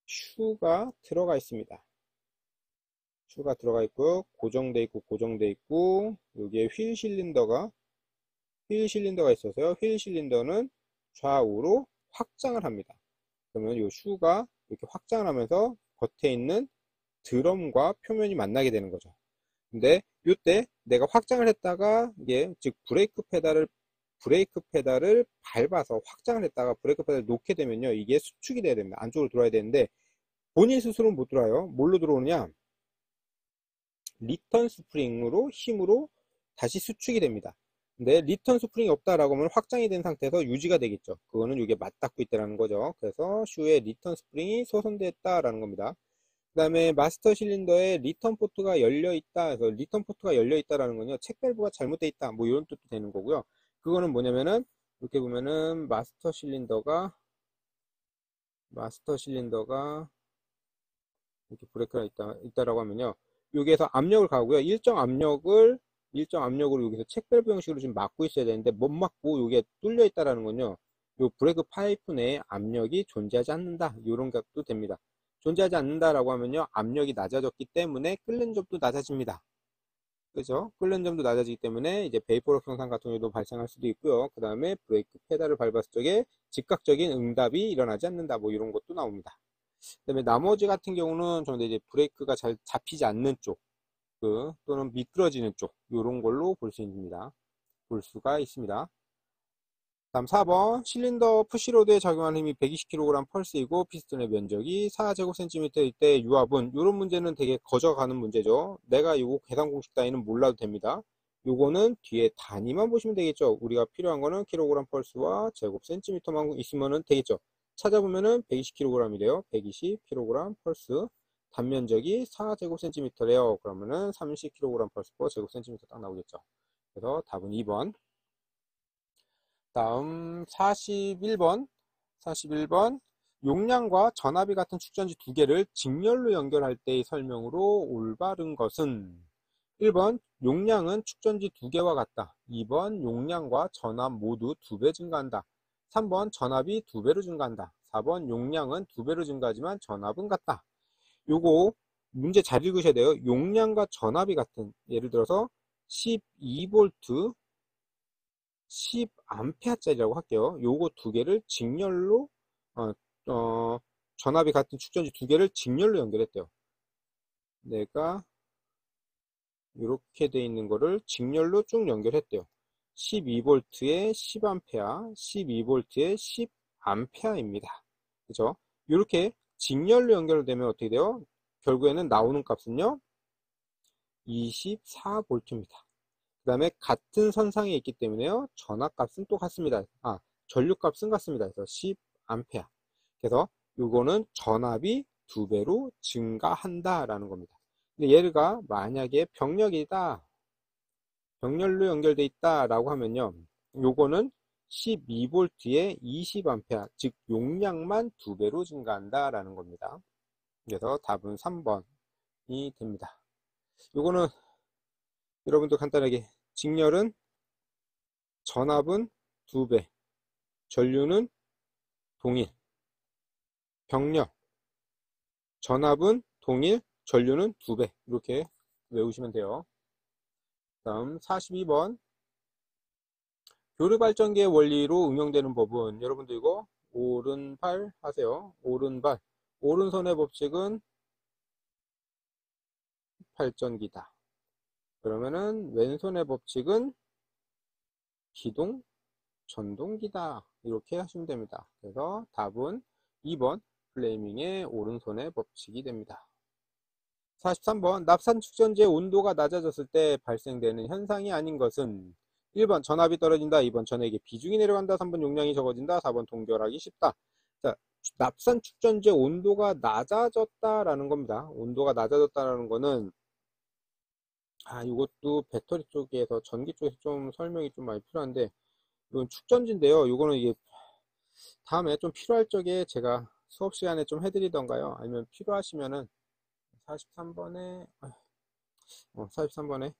슈가 들어가 있습니다. 슈가 들어가 있고요, 고정돼 있고 여기에 휠 실린더가 있어서요, 휠 실린더는 좌우로 확장을 합니다. 그러면 이 슈가 이렇게 확장을 하면서 겉에 있는 드럼과 표면이 만나게 되는 거죠. 근데 이때 내가 확장을 했다가 이게 즉 브레이크 페달을 밟아서 확장을 했다가 브레이크 페달을 놓게 되면요, 이게 수축이 돼야 됩니다. 안쪽으로 들어와야 되는데 본인 스스로는 못 들어와요. 뭘로 들어오느냐, 리턴 스프링으로 힘으로 다시 수축이 됩니다. 근데 리턴 스프링이 없다라고 하면 확장이 된 상태에서 유지가 되겠죠. 그거는 이게 맞닿고 있다는 거죠. 그래서 슈의 리턴 스프링이 소선됐다라는 겁니다. 그 다음에 마스터 실린더에 리턴 포트가 열려 있다. 그래서 리턴 포트가 열려 있다라는 건요, 책 밸브가 잘못되어 있다, 뭐 이런 뜻도 되는 거고요. 그거는 뭐냐면은 이렇게 보면은 마스터 실린더가 이렇게 브레이크가 있다라고 하면요, 여기에서 압력을 가고요, 일정 압력으로 여기서 책 밸브 형식으로 지금 막고 있어야 되는데 못 막고 여기에 뚫려 있다라는 건요, 요 브레이크 파이프 내에 압력이 존재하지 않는다, 이런 것도 됩니다. 존재하지 않는다라고 하면요, 압력이 낮아졌기 때문에 끓는 점도 낮아집니다. 그죠? 끓는 점도 낮아지기 때문에 이제 베이퍼럭 현상 같은 경우도 발생할 수도 있고요. 그 다음에 브레이크 페달을 밟았을 적에 즉각적인 응답이 일어나지 않는다, 뭐 이런 것도 나옵니다. 그 다음에 나머지 같은 경우는 좀 이제 브레이크가 잘 잡히지 않는 쪽, 또는 미끄러지는 쪽, 이런 걸로 볼 수가 있습니다. 다음 4번 실린더 푸시로드에 적용하는 힘이 120kg 펄스이고 피스톤의 면적이 4제곱cm일 때 유압은, 이런 문제는 되게 거저가는 문제죠. 내가 이거 계산 공식 단위는 몰라도 됩니다. 요거는 뒤에 단위만 보시면 되겠죠. 우리가 필요한 거는 kg 펄스와 제곱cm만 있으면 되겠죠. 찾아보면은 120kg이래요. 120kg 펄스, 단면적이 4제곱cm래요. 그러면은 30kg 펄스 per 제곱cm 딱 나오겠죠. 그래서 답은 2번. 다음 41번. 용량과 전압이 같은 축전지 두 개를 직렬로 연결할 때의 설명으로 올바른 것은 1번 용량은 축전지 두 개와 같다, 2번 용량과 전압 모두 2배 증가한다, 3번 전압이 2배로 증가한다, 4번 용량은 2배로 증가하지만 전압은 같다. 요거 문제 잘 읽으셔야 돼요. 용량과 전압이 같은, 예를 들어서 12V 10A짜리라고 할게요. 요거 두 개를 직렬로 전압이 같은 축전지 두 개를 직렬로 연결했대요. 내가 이렇게 돼 있는 거를 직렬로 쭉 연결했대요. 12V에 10A, 12V에 10A입니다. 그죠? 이렇게 직렬로 연결되면 어떻게 돼요? 결국에는 나오는 값은요, 24V입니다. 그 다음에 같은 선상에 있기 때문에요, 전압값은 또 같습니다. 전류값은 같습니다. 그래서 10A. 그래서 이거는 전압이 2배로 증가한다라는 겁니다. 근데 얘가 만약에 병렬로 연결돼 있다라고 하면요, 요거는 12V에 20A, 즉 용량만 2배로 증가한다라는 겁니다. 그래서 답은 3번이 됩니다. 요거는 여러분도 간단하게 직렬은 전압은 2배, 전류는 동일, 병렬 전압은 동일, 전류는 2배 이렇게 외우시면 돼요. 다음 42번 교류발전기의 원리로 응용되는 법은, 여러분들 이거 오른발 하세요. 오른발, 오른손의 법칙은 발전기다. 그러면은 왼손의 법칙은 기동 전동기다. 이렇게 하시면 됩니다. 그래서 답은 2번 플레이밍의 오른손의 법칙이 됩니다. 43번 납산 축전지의 온도가 낮아졌을 때 발생되는 현상이 아닌 것은 1번 전압이 떨어진다, 2번 전액의 비중이 내려간다, 3번 용량이 적어진다, 4번 동결하기 쉽다. 자, 납산 축전지의 온도가 낮아졌다라는 겁니다. 온도가 낮아졌다라는 거는 이것도 배터리 쪽에서 전기 쪽에서 좀 설명이 좀 많이 필요한데, 이건 축전지인데요. 이거는 이게 다음에 좀 필요할 적에 제가 수업 시간에 좀 해드리던가요? 아니면 필요하시면은 43번에 43번에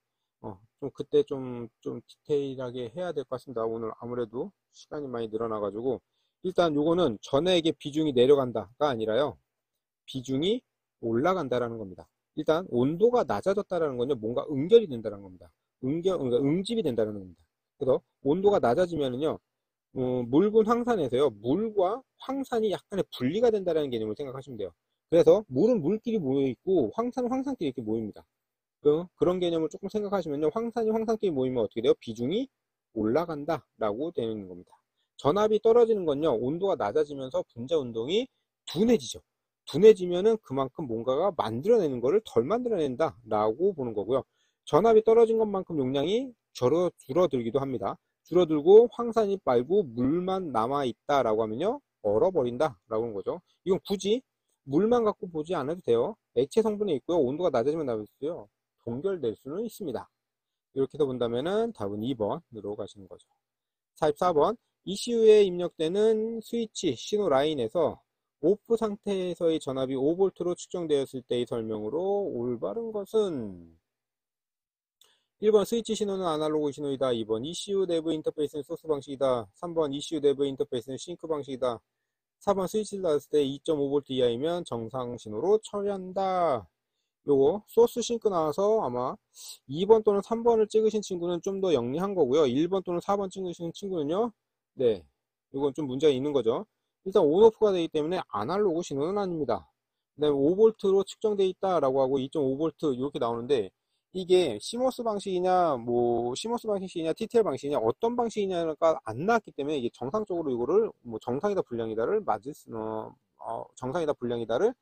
좀 그때 좀 디테일하게 해야 될 것 같습니다. 오늘 아무래도 시간이 많이 늘어나 가지고, 일단 요거는 전액의 비중이 내려간다가 아니라요, 비중이 올라간다라는 겁니다. 일단 온도가 낮아졌다라는 건요, 뭔가 응결이 된다는 겁니다. 그러니까 응집이 된다는 겁니다. 그래서 온도가 낮아지면은요, 물분 황산에서요, 물과 황산이 약간의 분리가 된다는 개념을 생각하시면 돼요. 그래서 물은 물끼리 모여있고 황산은 황산끼리 이렇게 모입니다. 그런 개념을 조금 생각하시면요, 황산이 황산끼리 모이면 어떻게 돼요? 비중이 올라간다 라고 되는 겁니다. 전압이 떨어지는 건요, 온도가 낮아지면서 분자 운동이 둔해지죠. 둔해지면은 그만큼 뭔가가 만들어내는 거를 덜 만들어낸다 라고 보는 거고요. 전압이 떨어진 것만큼 용량이 줄어들기도 합니다. 줄어들고 황산이 빨고 물만 남아있다 라고 하면요, 얼어버린다 라고 하는 거죠. 이건 굳이 물만 갖고 보지 않아도 돼요. 액체 성분이 있고요, 온도가 낮아지면 나올수요, 동결될 수는 있습니다. 이렇게 해서 본다면은 답은 2번으로 가시는 거죠. 44번 ECU에 입력되는 스위치 신호 라인에서 오프 상태에서의 전압이 5V로 측정되었을 때의 설명으로 올바른 것은 1번 스위치 신호는 아날로그 신호이다, 2번 ECU 내부 인터페이스는 소스 방식이다, 3번 ECU 내부 인터페이스는 싱크 방식이다, 4번 스위치를 닫았을 때 2.5V 이하이면 정상 신호로 처리한다. 요거 소스 싱크 나와서 아마 2번 또는 3번을 찍으신 친구는 좀 더 영리한 거고요. 1번 또는 4번 찍으신 친구는요, 네, 이건 좀 문제가 있는 거죠. 일단 온오프가 되기 때문에 아날로그 신호는 아닙니다. 그 다음에 5V로 측정되어 있다라고 하고 2.5V 이렇게 나오는데, 이게 시모스 방식이냐 시모스 방식이냐 TTL 방식이냐 어떤 방식이냐가 안 나왔기 때문에, 이게 정상적으로 이거를 정상이다 불량이다를 정상이다 불량이다를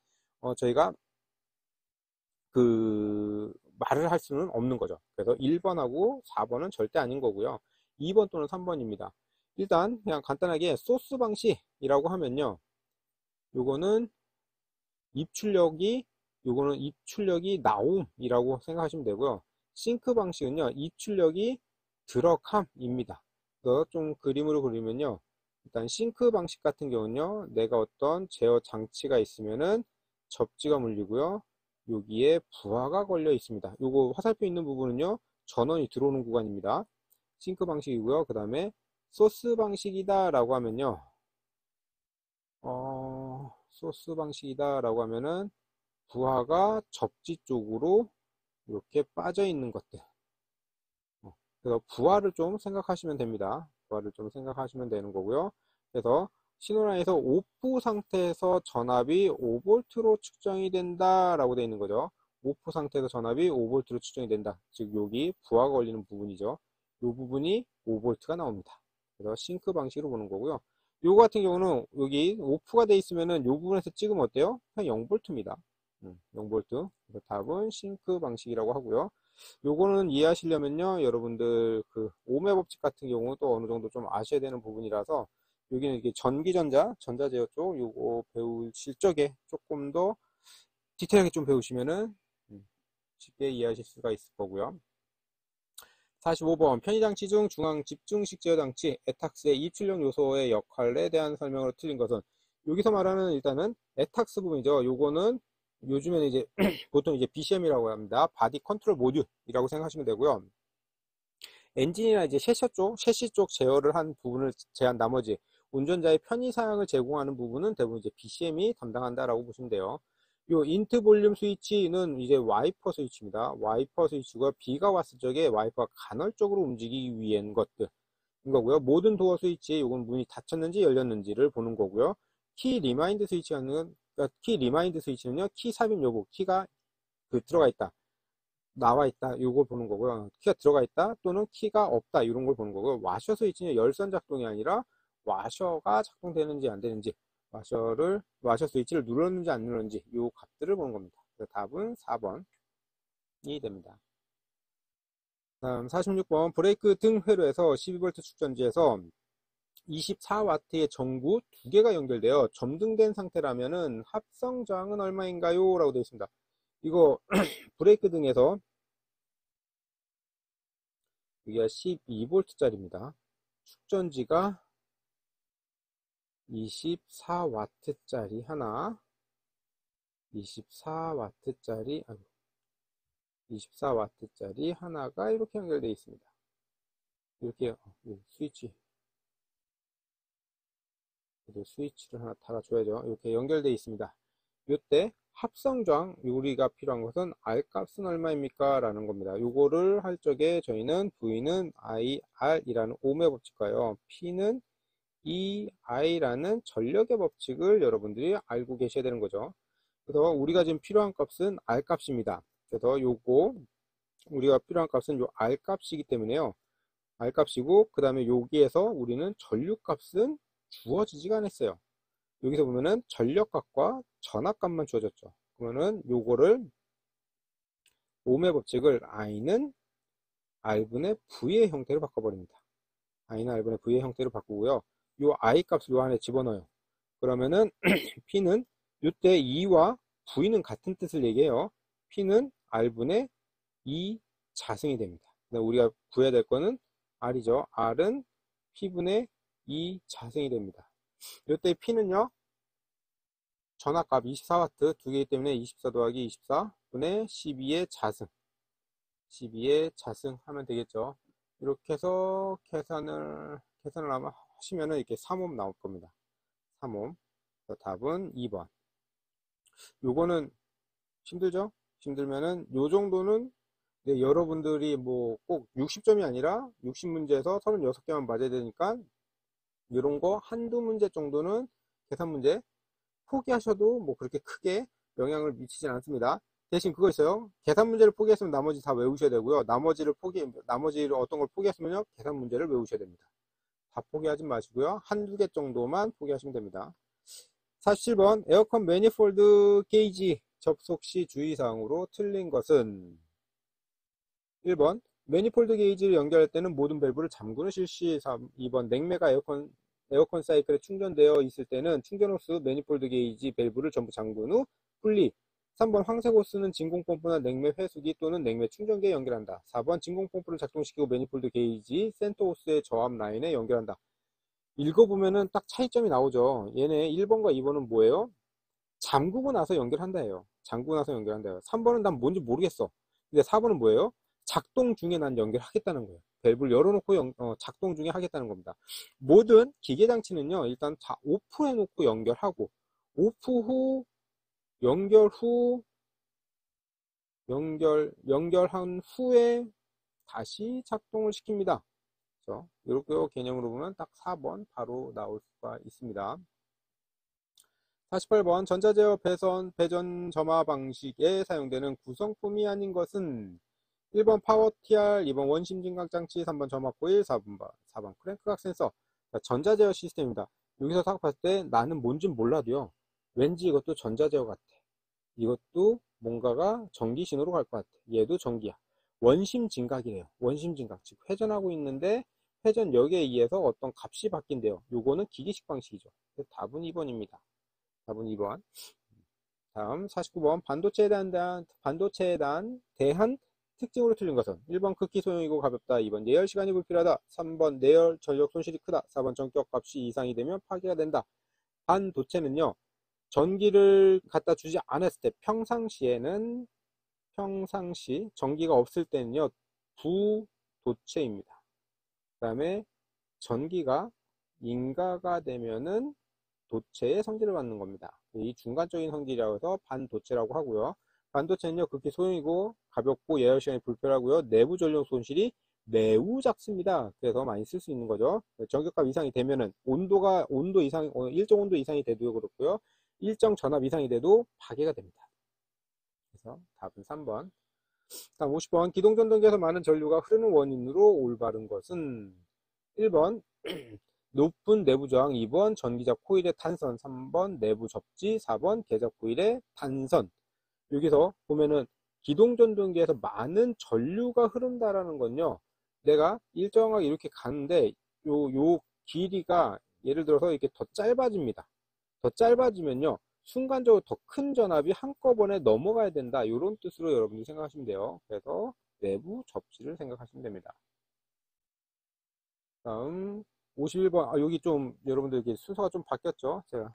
저희가 말을 할 수는 없는 거죠. 그래서 1번하고 4번은 절대 아닌 거고요. 2번 또는 3번입니다. 일단 그냥 간단하게 소스 방식이라고 하면요, 요거는 입출력이 나옴이라고 생각하시면 되고요. 싱크 방식은요, 입출력이 들어감입니다. 그래서 좀 그림으로 그리면요, 일단 싱크 방식 같은 경우는요, 내가 어떤 제어 장치가 있으면은 접지가 물리고요, 여기에 부하가 걸려 있습니다. 요거 화살표 있는 부분은요, 전원이 들어오는 구간입니다. 싱크 방식이고요. 그 다음에 소스 방식이다 라고 하면요, 소스 방식이다 라고 하면은 부하가 접지 쪽으로 이렇게 빠져 있는 것들. 그래서 부하를 좀 생각하시면 됩니다. 거를 좀 생각하시면 되는 거고요. 그래서 신호라인에서 오프 상태에서 전압이 5V로 측정이 된다라고 되어 있는 거죠. 오프 상태에서 전압이 5V로 측정이 된다. 즉 여기 부하가 걸리는 부분이죠. 이 부분이 5V가 나옵니다. 그래서 싱크 방식으로 보는 거고요. 요거 같은 경우는 여기 오프가 돼 있으면은 요 부분에서 찍으면 어때요? 그냥 0V입니다. 0V. 그래서 답은 싱크 방식이라고 하고요. 요거는 이해하시려면요, 여러분들 그 오음의 법칙 같은 경우도 어느 정도 좀 아셔야 되는 부분이라서 여기는 이게 전기전자, 전자제어 쪽 요거 배우실 적에 조금 더 디테일하게 좀 배우시면은 쉽게 이해하실 수가 있을 거고요. 45번 편의장치 중 중앙 집중식 제어장치 에탁스의 입출력 요소의 역할에 대한 설명으로 틀린 것은 여기서 말하는 일단은 에탁스 부분이죠. 요거는 요즘에는 이제 보통 이제 BCM이라고 합니다. 바디 컨트롤 모듈이라고 생각하시면 되고요. 엔진이나 이제 셰시 쪽 제어를 한 부분을 제한 나머지 운전자의 편의 사양을 제공하는 부분은 대부분 이제 BCM이 담당한다라고 보시면 돼요. 요 인트 볼륨 스위치는 이제 와이퍼 스위치입니다. 와이퍼 스위치가 비가 왔을 적에 와이퍼가 간헐적으로 움직이기 위한 것들인 거고요. 모든 도어 스위치, 요건 문이 닫혔는지 열렸는지를 보는 거고요. 키 리마인드 스위치는, 그러니까 키 리마인드 스위치는요, 키 삽입 여부, 키가 들어가 있다, 나와 있다, 요걸 보는 거고요. 키가 들어가 있다 또는 키가 없다, 이런 걸 보는 거고요. 와셔 스위치는 열선 작동이 아니라 와셔가 작동되는지 안 되는지, 와셔 스위치를 눌렀는지 안 눌렀는지 요 값들을 보는 겁니다. 그래서 답은 4번이 됩니다. 다음 46번 브레이크 등 회로에서 12V 축전지에서 24W의 전구 2개가 연결되어 점등된 상태라면은 합성 저항은 얼마인가요? 라고 되어 있습니다. 이거 브레이크 등에서 여기가 12V짜리입니다. 축전지가 24W짜리 하나, 24W짜리, 24W짜리 하나가 이렇게 연결되어 있습니다. 이렇게 스위치를 하나 달아줘야죠. 이렇게 연결되어 있습니다. 이때 합성저항 요리가 필요한 것은 R 값은 얼마입니까? 라는 겁니다. 요거를 할 적에 저희는 V는 IR이라는 ohm의 법칙과요. P는 EI라는 전력의 법칙을 여러분들이 알고 계셔야 되는 거죠. 그래서 우리가 지금 필요한 값은 R 값입니다. 그래서 요거 우리가 필요한 값은 요 R 값이기 때문에요. R 값이고 그 다음에 여기에서 우리는 전류 값은 주어지지가 않았어요. 여기서 보면은 전력값과 전압값만 주어졌죠. 그러면은 요거를 ohm의 법칙을 I는 R분의 V의 형태로 바꿔버립니다. I는 R분의 V의 형태로 바꾸고요. 요 I 값을 요 안에 집어넣어요. 그러면은 P는 이때 E와 V는 같은 뜻을 얘기해요. P는 R분의 E 자승이 됩니다. 우리가 구해야 될 거는 R이죠. R은 P분의 E 자승이 됩니다. 이때 P는요, 전압값 24W 두 개이기 때문에 24 더하기 24 분의 12의 자승, 12의 자승 하면 되겠죠. 이렇게 해서 계산을 아마 하시면은 이렇게 3옴 나올 겁니다. 3옴. 답은 2번. 요거는 힘들죠? 힘들면은 요 정도는 네, 여러분들이 뭐 꼭 60점이 아니라 60문제에서 36개만 맞아야 되니까 이런 거 한두 문제 정도는 계산 문제 포기하셔도 뭐 그렇게 크게 영향을 미치진 않습니다. 대신 그거 있어요. 계산 문제를 포기했으면 나머지 다 외우셔야 되고요. 나머지를 어떤 걸 포기했으면요. 계산 문제를 외우셔야 됩니다. 다 포기하지 마시고요. 한두 개 정도만 포기하시면 됩니다. 47번 에어컨 매니폴드 게이지 접속 시 주의사항으로 틀린 것은 1번 매니폴드 게이지를 연결할 때는 모든 밸브를 잠그는 실시. 2번 냉매가 에어컨 사이클에 충전되어 있을 때는 충전 호스 매니폴드 게이지 밸브를 전부 잠근 후 분리. 3번 황색 호스는 진공펌프나 냉매 회수기 또는 냉매 충전기에 연결한다. 4번 진공펌프를 작동시키고 매니폴드 게이지 센터 호스의 저압 라인에 연결한다. 읽어보면은 딱 차이점이 나오죠. 얘네 1번과 2번은 뭐예요? 잠그고 나서 연결한다예요. 잠그고 나서 연결한다예요. 3번은 난 뭔지 모르겠어. 근데 4번은 뭐예요? 작동 중에 난 연결하겠다는 거예요. 밸브를 열어놓고 작동 중에 하겠다는 겁니다. 모든 기계 장치는요, 일단 다 오프해놓고 연결하고, 연결한 후에 다시 작동을 시킵니다. 그렇죠? 이렇게 개념으로 보면 딱 4번 바로 나올 수가 있습니다. 48번 전자제어 배전 점화 방식에 사용되는 구성품이 아닌 것은 1번 파워 TR, 2번 원심 진각 장치, 3번 점화 코일, 4번 크랭크각 센서. 전자제어 시스템입니다. 여기서 딱 봤을 때 나는 뭔진 몰라도요. 왠지 이것도 전자제어 같아. 이것도 뭔가가 전기 신호로 갈 것 같아. 얘도 전기야. 원심 진각이래요. 원심 진각. 즉 회전하고 있는데 회전력에 의해서 어떤 값이 바뀐대요. 요거는 기계식 방식이죠. 그래서 답은 2번입니다. 답은 2번. 다음 49번 반도체에 대한 특징으로 틀린 것은 1번 극히 소형이고 가볍다, 2번 내열 시간이 불필요하다, 3번 내열 전력 손실이 크다, 4번 전격 값이 이상이 되면 파괴가 된다. 반도체는요 전기를 갖다 주지 않았을 때 평상시 전기가 없을 때는요 부도체입니다. 그 다음에 전기가 인가가 되면은 도체의 성질을 갖는 겁니다. 이 중간적인 성질이라고 해서 반도체라고 하고요. 반도체는요 극히 소형이고 가볍고 예열 시간이 불편하고요. 내부 전력 손실이 매우 작습니다. 그래서 많이 쓸 수 있는 거죠. 전격값 이상이 되면은 일정 온도 이상이 돼도 그렇고요. 일정 전압 이상이 돼도 파괴가 됩니다. 그래서 답은 3번. 다음 50번 기동전동기에서 많은 전류가 흐르는 원인으로 올바른 것은 1번 높은 내부 저항, 2번 전기적 코일의 탄선, 3번 내부 접지, 4번 계적 코일의 단선. 여기서 보면은 기동전동기에서 많은 전류가 흐른다라는 건요. 내가 일정하게 이렇게 가는데 요 길이가 예를 들어서 이렇게 더 짧아집니다. 더 짧아지면요. 순간적으로 더 큰 전압이 한꺼번에 넘어가야 된다. 이런 뜻으로 여러분들이 생각하시면 돼요. 그래서 내부 접지를 생각하시면 됩니다. 다음 51번. 여기 좀 여러분들 이렇게 순서가 좀 바뀌었죠. 제가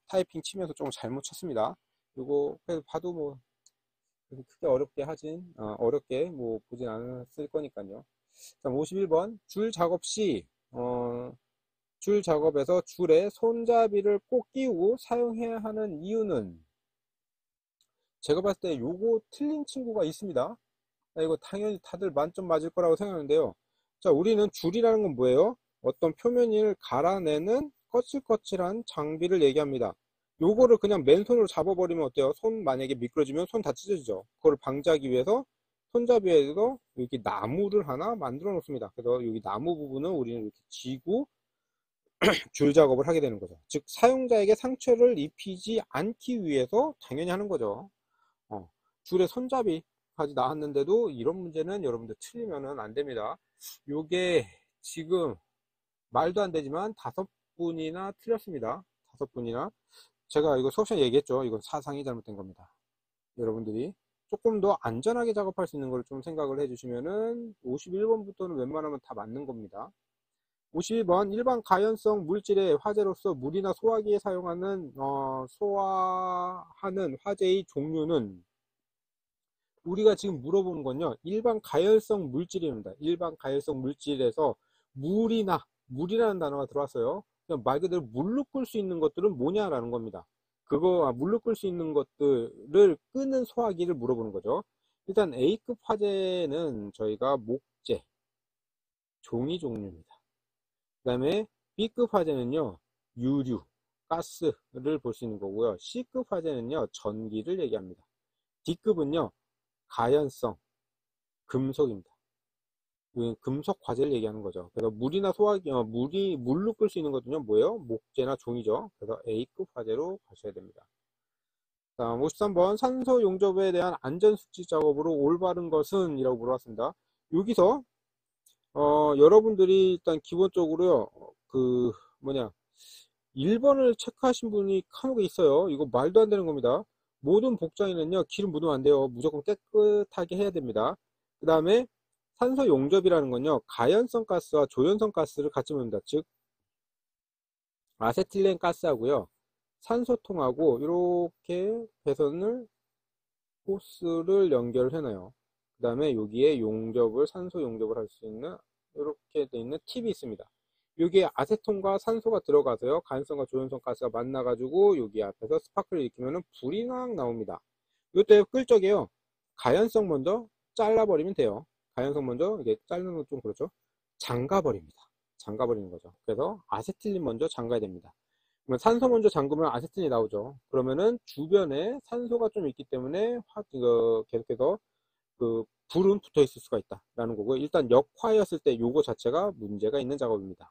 타이핑 치면서 좀 잘못 쳤습니다. 이거 그래도 봐도 뭐 크게 어렵게 뭐 보진 않았을 거니까요. 자, 51번 줄 작업 시 줄 작업에서 줄에 손잡이를 꼭 끼우고 사용해야 하는 이유는 제가 봤을 때 요거 틀린 친구가 있습니다. 이거 당연히 다들 만점 맞을 거라고 생각하는데요. 자, 우리는 줄이라는 건 뭐예요? 어떤 표면을 갈아내는 거칠거칠한 장비를 얘기합니다. 요거를 그냥 맨손으로 잡아버리면 어때요? 손 만약에 미끄러지면 손 다 찢어지죠. 그걸 방지하기 위해서 손잡이에서 이렇게 나무를 하나 만들어 놓습니다. 그래서 여기 나무 부분은 우리는 이렇게 쥐고 줄 작업을 하게 되는 거죠. 즉 사용자에게 상처를 입히지 않기 위해서 당연히 하는 거죠. 줄에 손잡이까지 나왔는데도 이런 문제는 여러분들 틀리면 안 됩니다. 요게 지금 말도 안 되지만 5분이나 틀렸습니다. 5분이나. 제가 이거 수업 시간에 얘기했죠. 이건 사상이 잘못된 겁니다. 여러분들이 조금 더 안전하게 작업할 수 있는 걸 좀 생각을 해주시면은 51번부터는 웬만하면 다 맞는 겁니다. 52번 일반 가연성 물질의 화재로서 물이나 소화기에 소화하는 화재의 종류는 우리가 지금 물어보는 건요 일반 가연성 물질입니다. 일반 가연성 물질에서 물이라는 단어가 들어왔어요. 그냥 말 그대로 물로 끌 수 있는 것들은 뭐냐라는 겁니다. 물로 끌 수 있는 것들을 끄는 소화기를 물어보는 거죠. 일단 A급 화재는 저희가 목재, 종이 종류입니다. 그 다음에 B급 화재는요 유류, 가스를 볼 수 있는 거고요. C급 화재는요 전기를 얘기합니다. D급은요 가연성, 금속입니다. 금속 화재를 얘기하는 거죠. 그래서 물이나 소화기, 물로 끌 수 있는 것은요 뭐예요? 목재나 종이죠. 그래서 A급 화재로 가셔야 됩니다. 다음 53번 산소 용접에 대한 안전수칙 작업으로 올바른 것은? 이라고 물어봤습니다. 여기서 여러분들이 일단 기본적으로요 1번을 체크하신 분이 간혹 있어요. 이거 말도 안 되는 겁니다. 모든 복장에는요 기름 묻으면 안 돼요. 무조건 깨끗하게 해야 됩니다. 그 다음에 산소 용접이라는 건요 가연성 가스와 조연성 가스를 같이 묻는다. 즉 아세틸렌 가스하고요 산소통하고 이렇게 배선을 호스를 연결을 해놔요. 그 다음에 여기에 산소 용접을 할 수 있는 이렇게 돼 있는 팁이 있습니다. 여기에 아세톤과 산소가 들어가서요 가연성과 조연성 가스가 만나가지고 여기 앞에서 스파크를 일으키면 불이 막 나옵니다. 이때 끌 적에요 가연성 먼저 잘라버리면 돼요. 가연성 먼저 이게 자르는 건 좀 그렇죠. 잠가버립니다. 잠가버리는 거죠. 그래서 아세틸린 먼저 잠가야 됩니다. 그러면 산소 먼저 잠그면 아세틸린이 나오죠. 그러면은 주변에 산소가 좀 있기 때문에 계속해서 그 불은 붙어 있을 수가 있다라는 거고요. 일단 역화였을 때 요거 자체가 문제가 있는 작업입니다.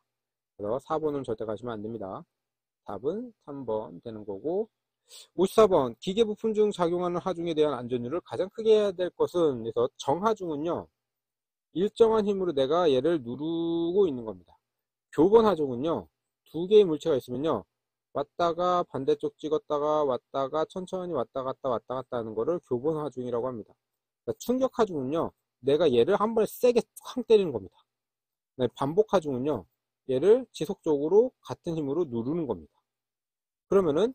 그래서 4번은 절대 가시면 안 됩니다. 답은 3번 되는 거고, 54번 기계 부품 중 작용하는 하중에 대한 안전율을 가장 크게 해야 될 것은, 그래서 정하중은요 일정한 힘으로 내가 얘를 누르고 있는 겁니다. 교본 하중은요 두 개의 물체가 있으면요 왔다가 반대쪽 찍었다가 왔다가 천천히 왔다 갔다 하는 거를 교본 하중이라고 합니다. 그러니까 충격 하중은요 내가 얘를 한 번에 세게 쾅 때리는 겁니다. 반복 하중은요 얘를 지속적으로 같은 힘으로 누르는 겁니다. 그러면은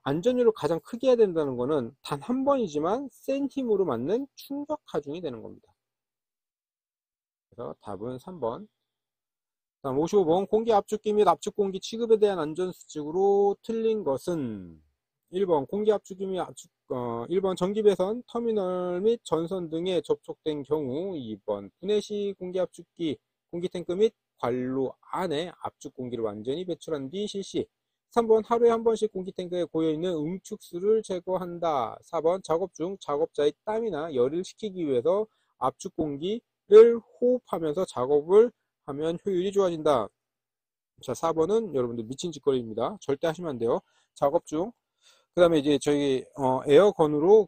안전율을 가장 크게 해야 된다는 거는 단 한 번이지만 센 힘으로 맞는 충격 하중이 되는 겁니다. 그래서 답은 3번. 다음 55번 공기 압축기 및 압축공기 취급에 대한 안전수칙으로 틀린 것은 1번 공기 압축기 및 1번 전기배선, 터미널 및 전선 등에 접촉된 경우 2번 분해 시 공기 압축기, 공기탱크 및 관로 안에 압축 공기를 완전히 배출한 뒤 실시 3번 하루에 한 번씩 공기탱크에 고여있는 응축수를 제거한다 4번 작업 중 작업자의 땀이나 열을 식히기 위해서 압축 공기를 호흡하면서 작업을 하면 효율이 좋아진다. 자, 4번은 여러분들 미친 짓거리입니다. 절대 하시면 안 돼요. 작업 중. 그 다음에 이제 저희, 에어건으로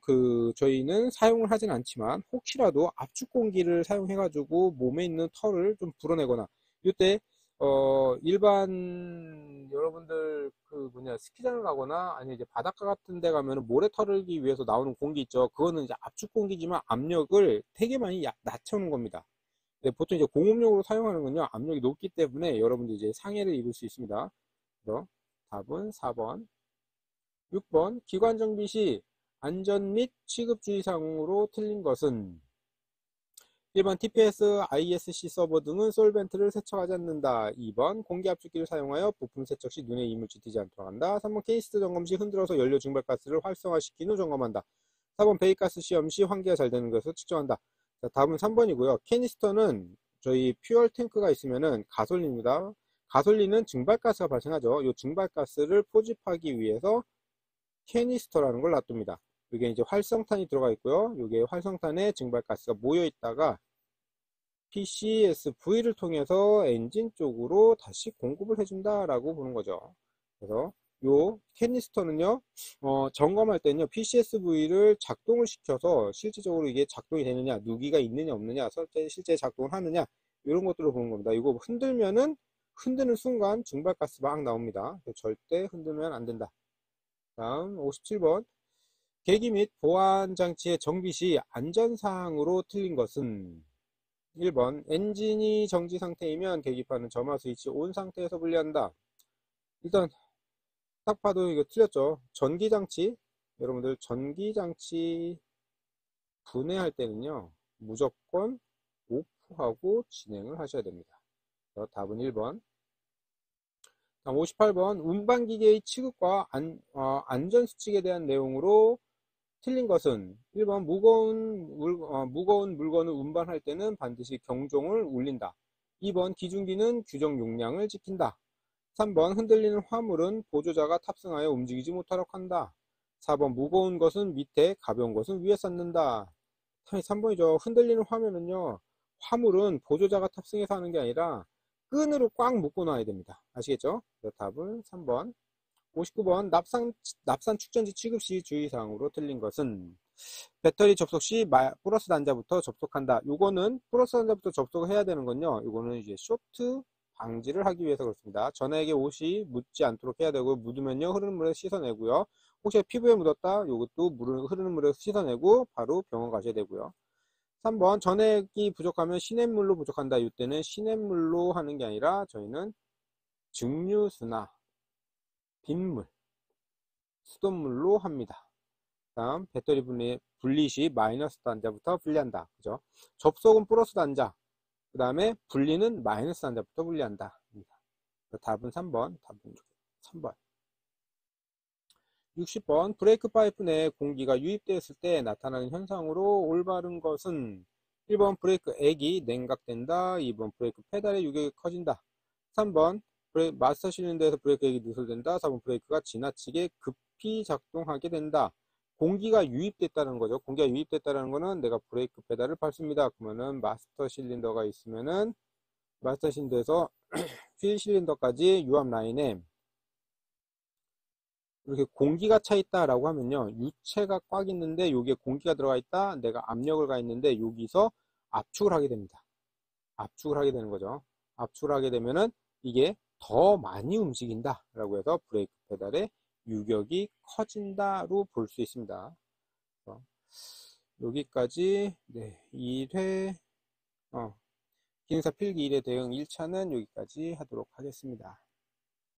저희는 사용을 하진 않지만, 혹시라도 압축 공기를 사용해가지고 몸에 있는 털을 좀 불어내거나, 이때, 일반, 여러분들, 스키장을 가거나, 아니, 이제 바닷가 같은 데 가면 모래 털기 위해서 나오는 공기 있죠. 그거는 이제 압축 공기지만 압력을 되게 많이 낮춰놓은 겁니다. 네, 보통 이제 공업용으로 사용하는 건요, 압력이 높기 때문에 여러분들 이제 상해를 입을 수 있습니다. 그래서 답은 4번. 6번, 기관 정비 시 안전 및 취급 주의사항으로 틀린 것은 1번, TPS, ISC 서버 등은 솔벤트를 세척하지 않는다. 2번, 공기 압축기를 사용하여 부품 세척 시 눈에 이물질 튀지 않도록 한다. 3번, 케이스 점검 시 흔들어서 연료 증발가스를 활성화시킨 후 점검한다. 4번, 배기가스 시험 시 환기가 잘 되는 것을 측정한다. 자, 답은 3번이고요. 캐니스터는 저희 퓨얼 탱크가 있으면은 가솔린입니다. 가솔린은 증발가스가 발생하죠. 이 증발가스를 포집하기 위해서 캐니스터라는 걸 놔둡니다. 이게 이제 활성탄이 들어가 있고요. 이게 활성탄에 증발가스가 모여 있다가 PCSV를 통해서 엔진 쪽으로 다시 공급을 해준다라고 보는 거죠. 그래서 요 캐니스터는요, 점검할 때는요, PCSV를 작동을 시켜서 실질적으로 이게 작동이 되느냐, 누기가 있느냐, 없느냐, 실제 작동을 하느냐, 이런 것들을 보는 겁니다. 이거 흔들면은, 흔드는 순간 증발가스가 막 나옵니다. 절대 흔들면 안 된다. 다음 57번. 계기 및 보안 장치의 정비 시 안전사항으로 틀린 것은 1번 엔진이 정지 상태이면 계기판은 점화 스위치 온 상태에서 분리한다. 일단 딱 봐도 이거 틀렸죠. 전기장치, 여러분들 전기장치 분해할 때는요 무조건 오프하고 진행을 하셔야 됩니다. 그래서 답은 1번. 다음 58번 운반기계의 취급과 안전수칙에 대한 내용으로 틀린 것은 1번 무거운 물건을 운반할 때는 반드시 경종을 울린다. 2번 기중기는 규정 용량을 지킨다. 3번 흔들리는 화물은 보조자가 탑승하여 움직이지 못하도록 한다. 4번 무거운 것은 밑에 가벼운 것은 위에 쌓는다. 3번이죠. 흔들리는 화물은 보조자가 탑승해서 하는 게 아니라 끈으로 꽉 묶어 놔야 됩니다. 아시겠죠? 답은 3번. 59번 납산 축전지 취급 시 주의사항으로 틀린 것은 배터리 접속 시 플러스 단자부터 접속한다. 요거는 플러스 단자부터 접속을 해야 되는 건요. 요거는 이제 쇼트 방지를 하기 위해서 그렇습니다. 전화에게 옷이 묻지 않도록 해야 되고 묻으면요 흐르는 물에 씻어내고요. 혹시 피부에 묻었다 요것도 흐르는 물에 씻어내고 바로 병원 가셔야 되고요. 3번 전액이 부족하면 시냇물로 부족한다. 이때는 시냇물로 하는 게 아니라 저희는 증류수나 빗물, 수돗물로 합니다. 다음 배터리 분리 시 마이너스 단자부터 분리한다. 그죠? 접속은 플러스 단자, 그 다음에 분리는 마이너스 단자부터 분리한다. 답은 3번. 답은 3번. 60번 브레이크 파이프 내에 공기가 유입되었을 때 나타나는 현상으로 올바른 것은 1번 브레이크 액이 냉각된다. 2번 브레이크 페달의 유격이 커진다. 3번 마스터 실린더에서 브레이크 액이 누설된다. 4번 브레이크가 지나치게 급히 작동하게 된다. 공기가 유입됐다는 거죠. 공기가 유입됐다는 거는 내가 브레이크 페달을 밟습니다. 그러면은 마스터 실린더가 있으면은 마스터 실린더에서 휠 실린더까지 유압 라인에 이렇게 공기가 차 있다라고 하면요, 유체가 꽉 있는데 여기에 공기가 들어가 있다. 내가 압력을 가했는데 여기서 압축을 하게 됩니다. 압축을 하게 되는 거죠. 압축을 하게 되면은 이게 더 많이 움직인다 라고 해서 브레이크 페달의 유격이 커진다로 볼 수 있습니다. 여기까지 네, 1회 기능사 필기 1의 대응 1차는 여기까지 하도록 하겠습니다.